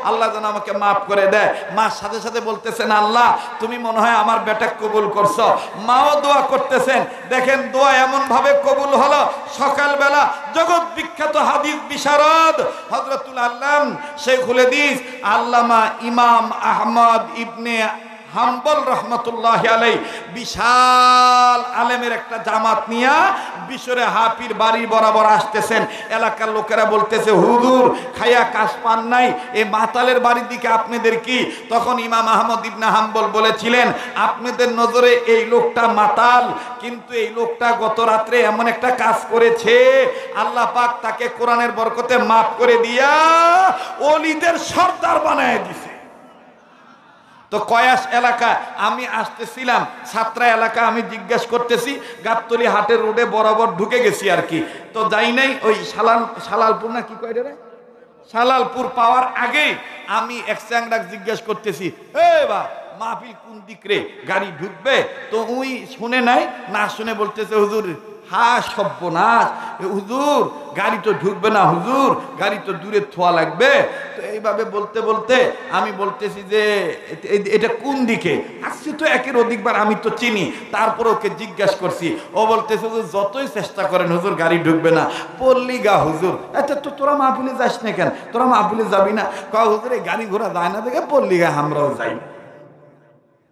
আল্লাহ যেন আমাকে মাফ করে দেয়। মা সাথে সাথে বলতেছেন, আল্লাহ তুমি মনে হয় আমার বেটা কবুল করছো। মাও দোয়া করতেছেন। দেখেন দোয়া এমন ভাবে কবুল হলো, সকালবেলা জগৎ বিখ্যাত হাদিস বিশারদ হযরতুল আল্লাম শেখুল হাদিস আল্লামা আল্লামা ইমাম আহমদ ইবনে হাম্বল রহমতুল্লাহ আলাই বিশাল আলেমের একটা জামাত নিয়া বিশরে হাফির বাড়ি বরাবর আসতেছেন। এলাকার লোকেরা বলতেছে, হুজুর খাইয়া কাজ পান নাই, এই মাতালের বাড়ির দিকে আপনাদের কি? তখন ইমাম আহমদ ইবনে হাম্বল বলেছিলেন, আপনাদের নজরে এই লোকটা মাতাল, কিন্তু এই লোকটা গত রাত্রে এমন একটা কাজ করেছে, আল্লাহ পাক তাকে কোরআনের বরকতে মাফ করে দিয়া ওলিদের সর্দার বানায় দিছে। তো কয়াস এলাকা আমি আসতেছিলাম, ছাত্রা এলাকা, আমি জিজ্ঞেস করতেছি, গাবতলী হাটের রোডে বরাবর ঢুকে গেছি আর কি। তো যাই নাই, ওই সালালপুর না কি কয় রে, সালালপুর পাওয়ার আগে আমি এক চ্যাংড়াক জিজ্ঞেস করতেছি, এ বা মাহফিল কোন দিক রে, গাড়ি ঢুকবে? তো ওই শুনে নাই, না শুনে বলতেছে, হুজুর হা সর্বনাশ, হুজুর গাড়ি তো ঢুকবে না, হুজুর গাড়ি তো দূরে থোয়া লাগবে। তো এইভাবে বলতে বলতে আমি বলতেছি যে এটা কোন দিকে? আসছি তো একের অধিকবার, আমি তো চিনি, তারপর ওকে জিজ্ঞেস করছি। ও বলতেছে, হুজুর যতই চেষ্টা করেন হুজুর গাড়ি ঢুকবে না। পল্লিগা হুজুর, আচ্ছা তো তোরা মাহফিলে যাস না কেন? তোরা মাহফিলে যাবি না? কয় হুজুর এই গাড়ি ঘোড়া যায় না দেখে পল্লিগা আমরাও যাই।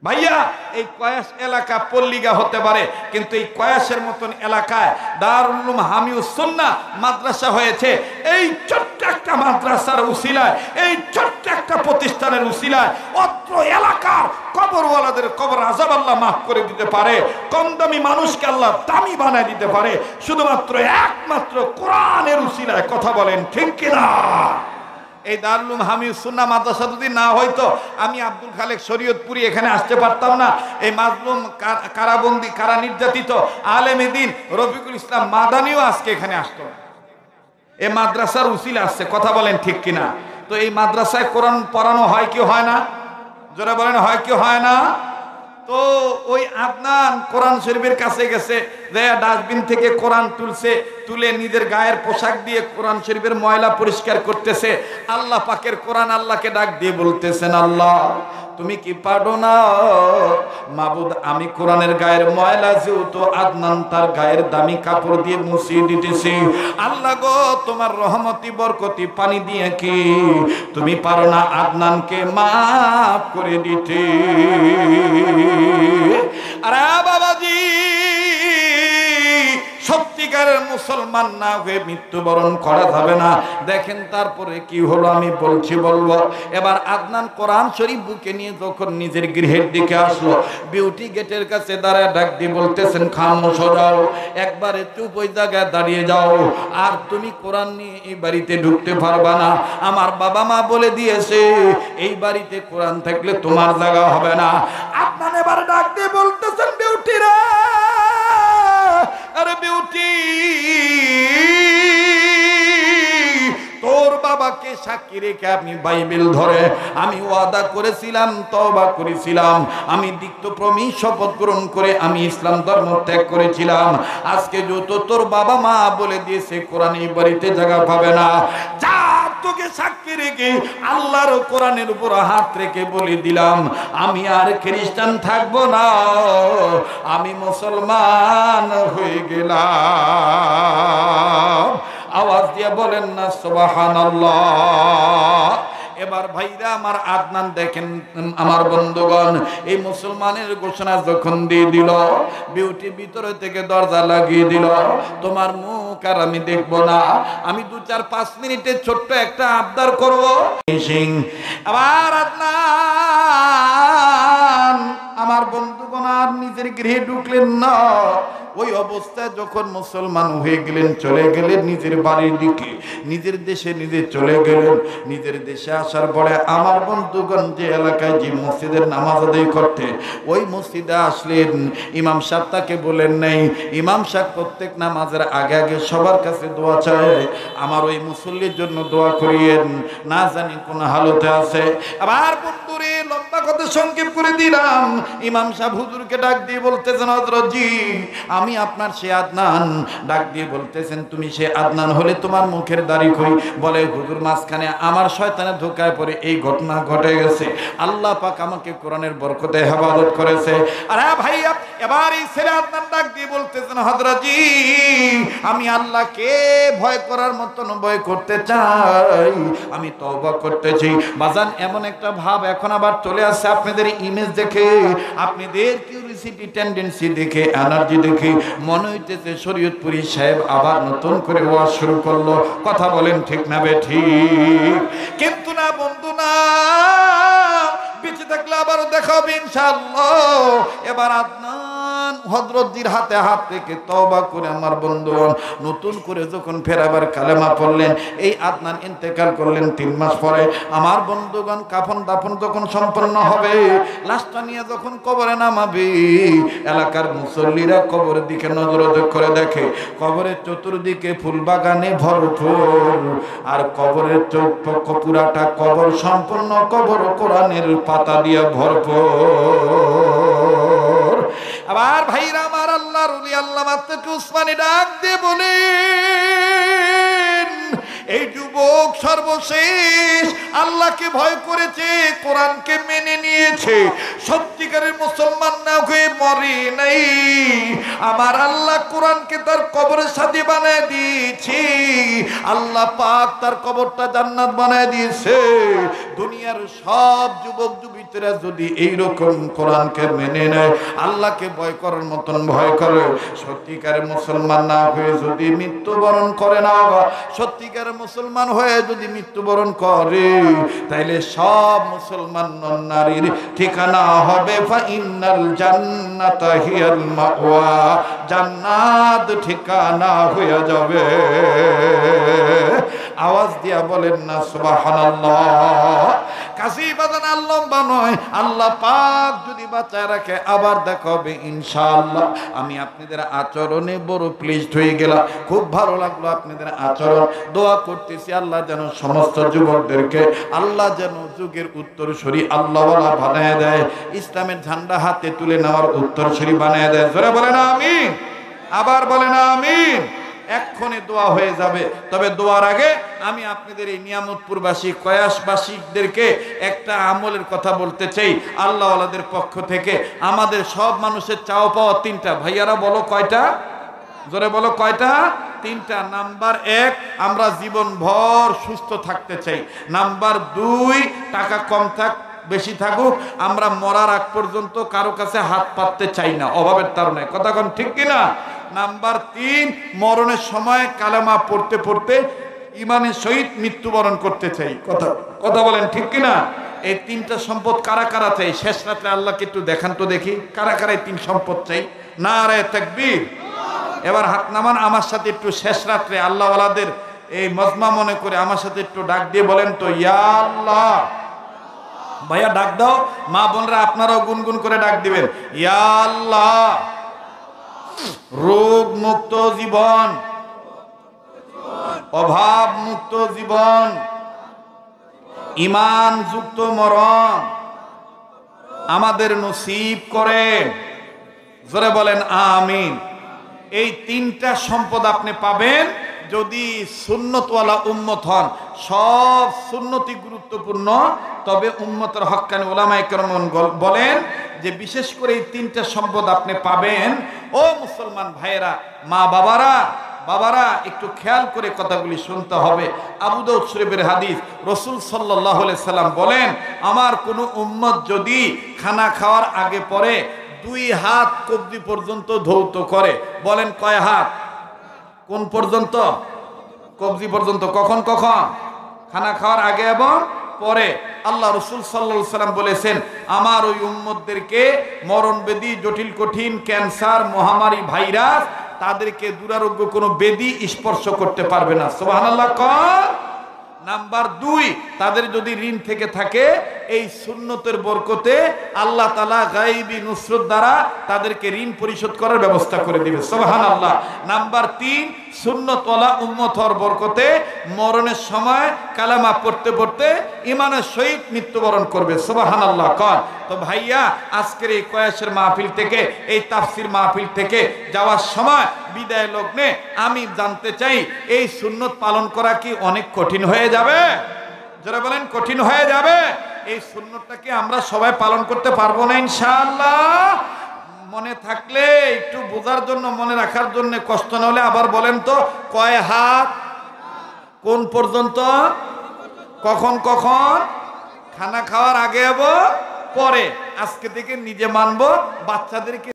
ভাইয়া এই কয়াস এলাকা পল্লিগা হতে পারে, কিন্তু এই কয়াসের মতন এলাকায় দারুল উলুম হামিউস সুন্নাহ মাদ্রাসা হয়েছে। এই ছোট্ট একটা মাদ্রাসার উসিলায়, এই ছোট্ট একটা প্রতিষ্ঠানের উসিলায় অত্র এলাকার কবরওয়ালাদের কবর আযাব আল্লাহ মাফ করে দিতে পারে, কম দামি মানুষকে আল্লাহ দামি বানায় দিতে পারে, শুধুমাত্র একমাত্র কোরআনের উসিলায়। কথা বলেন ঠিক কিনা? এই দারুল উলুম হামিউস সুন্নাহ মাদ্রাসা যদি না হয়তো আমি আব্দুল খালেক শরীয়তপুরি এখানে আসতে পারতাম না। এই মাজলুম, কারাবন্দি, কারা নির্যাতিত আলেমে দ্বীন রফিকুল ইসলাম মাদানিও আজকে এখানে আসতো না। এই মাদ্রাসার উসিলা আসছে। কথা বলেন ঠিক কিনা? তো এই মাদ্রাসায় কোরআন পড়ানো হয় কি হয় না? জোরে বলেন, হয় কি হয় না? তো ওই আদনান কোরআন শরীফের কাছে গেছে, ডাস্টবিন থেকে কোরআন তুলছে, তুলে নিজের গায়ের পোশাক দিয়ে কোরআন শরীফের ময়লা পরিষ্কার করতেছে। আল্লাহ পাকের কোরআন আল্লাহকে ডাক দিয়ে বলতেছেন, আল্লাহ তুমি কি পারো না? মাবুদ আমি কোরআনের গায়ের ময়লা যেহেতু আদনান তার গায়ের দামি কাপড় দিয়ে মুছিয়ে দিতেছি, আল্লাহ গো তোমার রহমতি বরকতি পানি দিয়ে কি তুমি পারো না আদনানকে মাফ করে দিতে? আরে বাবাজি, সত্যিকারের মুসলমান না হয়ে মৃত্যুবরণ করা যাবে না। দেখেন তারপরে কি হলো, আমি বলবো। এবার আদনান কোরআন শরীফ বুকে নিয়ে যখন নিজের গৃহের দিকে আসলো, বিউটি গেটের কাছে দাঁড়ায় ডাক দিয়ে বলতেছেন, খামোশ যাও, একবারে চুপ ওই জায়গায় দাঁড়িয়ে যাও, আর তুমি কোরআন নিয়ে এই বাড়িতে ঢুকতে পারবা না। আমার বাবা মা বলে দিয়েছে এই বাড়িতে কোরআন থাকলে তোমার জায়গা হবে না। আদনান এবার ডাক দিয়ে বলতেছেন, বিউটি রে, আরে বিউটি, তোর বাবাকে সাক্ষী রেখে আমি বাইবেল ধরে আমি ওয়াদা করেছিলাম, তওবা করেছিলাম, আমি দীক্ষাপ্রমি শপথ গ্রহণ করে আমি ইসলাম ধর্ম ত্যাগ করেছিলাম। আজকে যত তোর বাবা মা বলে দিয়েছে কোরআন এই বাড়িতে জায়গা পাবে না, যা তোকে সাক্ষী রেখে আল্লাহর কোরআনের উপর হাত রেখে বলে দিলাম, আমি আর খ্রিস্টান থাকবো না, আমি মুসলমান হয়ে গেলাম। আওয়াজ দিয়ে বলেন না সুবহানাল্লাহ। এবার ভাইরা আমার, আদনান দেখেন আমার বন্ধুগণ, এই মুসলমানের ঘোষণা যখন দিয়ে দিল, বিউটি ভিতরে থেকে দরজা লাগিয়ে দিল, তোমার মুখ আর আমি দেখবো না, আমি 2-4-5 মিনিটের ছোট্ট একটা আবদার করবো। আবার আদনান আমার বন্ধুগণ আর নিজের গৃহে ঢুকলেন না। ওই অবস্থায় যখন মুসলমান হয়ে গেলেন, চলে গেলেন নিজের বাড়ির দিকে, নিজের দেশে নিজে চলে গেলেন। নিজের দেশে আসার পরে আমার বন্ধুগণ যে এলাকায় যে মসজিদের নামাজ আদায় করতে, ওই মসজিদে আসলেন। ইমাম সাহেব তাকে বলেন নাই, ইমাম সাহেব প্রত্যেক নামাজের আগে আগে সবার কাছে দোয়া চায়, আমার ওই মুসল্লির জন্য দোয়া করিয়েন, না জানি কোন হালতে আছে। আবার বন্ধুরে লম্বা কথা সংক্ষেপ করে দিলাম, ইমাম সাহেব হুজুরকে ডাক দিয়ে বলতেছেন, হযরত জি আমি আপনার সে আদনান। ডাক দিয়ে বলতেছেন, তুমি সে আদনান হলে তোমার মুখের দাড়ি কই? বলে, হুজুর মাঝখানে আমার শয়তানের ধোঁকায় পড়ে এই ঘটনা ঘটে গেছে। আল্লাহ পাক আমাকে কোরআনের বরকতে হেফাজত করেছে। আরে ভাইয়া, এবার এই ছেলে আদনান ডাক দিয়ে বলতেছেন, হযরতজি আমি আল্লাহকে ভয় করার মতন ভয় করতে চাই, আমি তওবা করতেছি। বাজান এমন একটা ভাব এখন আবার চলে আসছে আপনাদের ইমেজ দেখে, আপনাদের কিউরিসিটি টেন্ডেন্সি দেখে, এনার্জি দেখে মনে হইতেছে শরীয়তপুরী সাহেব আবার নতুন করে ওয়াজ শুরু করলো। কথা বলেন ঠিক না বেঠিক? কিন্তু না বন্ধু, না, বেঁচে থাকলে আবারও দেখা হবে ইনশাআল্লাহ। এবার আদনান হযরতজির হাতে হাত রেখে তওবা করে আমার বন্ধুগণ নতুন করে যখন ফেরাবার কালেমা পড়লেন, এই আদনান ইন্তেকাল করলেন 3 মাস পরে। আমার বন্ধুগণ কাফন দাফন যখন সম্পন্ন হবে, লাশটা নিয়ে যখন কবরে নামাবে, এলাকার মুসল্লিরা কবরের দিকে নজর করে দেখে কবরের চতুর্দিকে ফুল বাগানে ভরপুর, আর কবরের পুরাটা কবর সম্পূর্ণ কবর কোরআনের পাতা দিয়ে ভরপুর। আবার ভাইরা আমার, আল্লাহর ওলি আল্লামা তাকি উসমানী ডাক দিয়ে বলেন, এই যুবক সর্বশেষ আল্লাহকে ভয় করেছে, কোরআনকে মেনে নিয়েছে, সত্যিকারের মুসলমান না হয়ে মরে নাই। আমার আল্লাহ কোরআনকে তার কবরের সাথে বানায় দিয়েছে, আল্লাহ পাক তার কবরটা জান্নাত বানায় দিয়েছে। দুনিয়ার সব যুবক যুবতীরা যদি এইরকম কোরআনকে মেনে নেয়, আল্লাহকে ভয় করার মতন ভয় করে, সত্যিকারের মুসলমান না হয়ে যদি মৃত্যুবরণ করে না, সত্যিকারের মুসলমান হয়ে যদি মৃত্যুবরণ করে, তাইলে সব মুসলমান নারীর ঠিকানা হবে ফাইনাল জান্নাতা হিয়াল মাওয়া, জান্নাত ঠিকানা হয়ে যাবে। আওয়াজ দিয়া বলেন না সুবহানাল্লাহ। কাজী বাজান লম্বা নয়, আল্লাহ পাক যদি বাঁচায় রাখে আবার দেখা হবে ইনশাআল্লাহ। আমি আপনাদের আচরণে বড় প্লিজড হয়ে গেলাম, খুব ভালো লাগলো আপনাদের আচরণ। দোয়া করতেছি আল্লাহ যেন সমস্ত যুবকদেরকে আল্লাহ যেন যুগের উত্তরসূরি আল্লাহওয়ালা বানায় দেয়, ইসলামের ঝান্ডা হাতে তুলে নেওয়ার উত্তরসূরি বানায় দেয়। জোরে বলেন আমিন, আবার বলেন আমিন। এক্ষণে দোয়া হয়ে যাবে, তবে দোয়ার আগে আমি আপনাদের এই নিয়ামতপুরবাসী কয়াসবাসীদেরকে একটা আমলের কথা বলতে চাই আল্লাহওয়ালাদের পক্ষ থেকে। আমাদের সব মানুষের চাওয়া পাওয়া 3টা। ভাইয়ারা বলো কয়টা? জোরে বলো কয়টা? 3টা। নাম্বার 1, আমরা জীবনভর সুস্থ থাকতে চাই। নাম্বার 2, টাকা কম থাক বেশি থাকুক, আমরা মরার আগ পর্যন্ত কারো কাছে হাত পাততে চাই না, অভাবের তাড়নায়। কথা কোন ঠিক কিনা? নাম্বার 3, মরণের সময় কালেমা পড়তে পড়তে ইমানের সহিত মৃত্যুবরণ করতে চাই। কথা বলেন ঠিক কিনা? এই 3টা সম্পদ কারা কারা চাই? শেষ রাত্রে আল্লাহকে একটু দেখান তো দেখি, কারা কারা এই 3 সম্পদ চাই? নারায়ে তাকবীর। এবার হাত নামান, আমার সাথে একটু শেষ রাত্রে আল্লাহওয়ালাদের এই মজমা মনে করে আমার সাথে একটু ডাক দিয়ে বলেন তো, ইয়া আল্লাহ। ভাইয়া ডাক দাও, মা বোনরা আপনারাও গুনগুন করে ডাক দিবেন, ইয়া আল্লাহ। রোগ মুক্ত জীবন, অভাব মুক্ত জীবন, ঈমান যুক্ত মরণ আমাদের নসিব করেন। জোরে বলেন আমিন। এই 3টা সম্পদ আপনি পাবেন যদি সুন্নতওয়ালা উম্মত হন। সব সুন্নতি গুরুত্বপূর্ণ, তবে উম্মতের হক্কানি উলামায়ে কেরাম বলেন যে বিশেষ করে এই 3টা সম্পদ আপনি পাবেন। ও মুসলমান ভাইয়েরা, মা বাবারা একটু খেয়াল করে কথাগুলি শুনতে হবে। আবু দাউদ শরীফের হাদিস, রাসূল সাল্লাল্লাহু আলাইহি সাল্লাম বলেন, আমার কোনো উম্মত যদি খানা খাওয়ার আগে পরে 2 হাত কবজি পর্যন্ত ধৌত করে, বলেন কয় হাত? কোন পর্যন্ত? কবজি পর্যন্ত। কখন কখন? খানা খাওয়ার আগে এবং পরে। আল্লাহ রাসূল সাল্লাল্লাহু আলাইহি সাল্লাম বলেছেন, আমার ওই উম্মতদেরকে মরণ ব্যাধি, জটিল কঠিন ক্যান্সার, মহামারী, ভাইরাস, তাদেরকে দুরারোগ্য কোনো ব্যাধি স্পর্শ করতে পারবে না। সুবহানাল্লাহ। নাম্বার 2, তাদের যদি ঋণ থেকে থাকে এই সুন্নতের বরকতে আল্লাহ তাআলা গায়বী নুসরত দ্বারা তাদেরকে ঋণ পরিশোধ করার ব্যবস্থা করে দিবে। সুবহানাল্লাহ। নাম্বার 3, সুন্নতওয়ালা উম্মত হওয়ার বরকতে মরণের সময় কালেমা পড়তে পড়তে ঈমানের সহিত মৃত্যুবরণ করবে। সুবহানাল্লাহ। কর তো ভাইয়া, আজকের এই কয়াসের মাহফিল থেকে, এই তাফসীর মাহফিল থেকে যাওয়ার সময় বিদায় লগ্নে আমি জানতে চাই, এই সুন্নত পালন করা কি অনেক কঠিন হয়ে যাবে? যারা বলেন কঠিন হয়ে যাবে, এই সুন্নতটা কি আমরা সবাই পালন করতে পারবো না ইনশাআল্লাহ? মনে থাকলে একটু বোঝার জন্য, মনে রাখার জন্য, কষ্ট না হলে আবার বলেন তো, কয় হাত, কোন পর্যন্ত, কখন কখন, খানা খাওয়ার আগে এবং পরে। আজকে থেকে নিজে মানবো, বাচ্চাদেরকে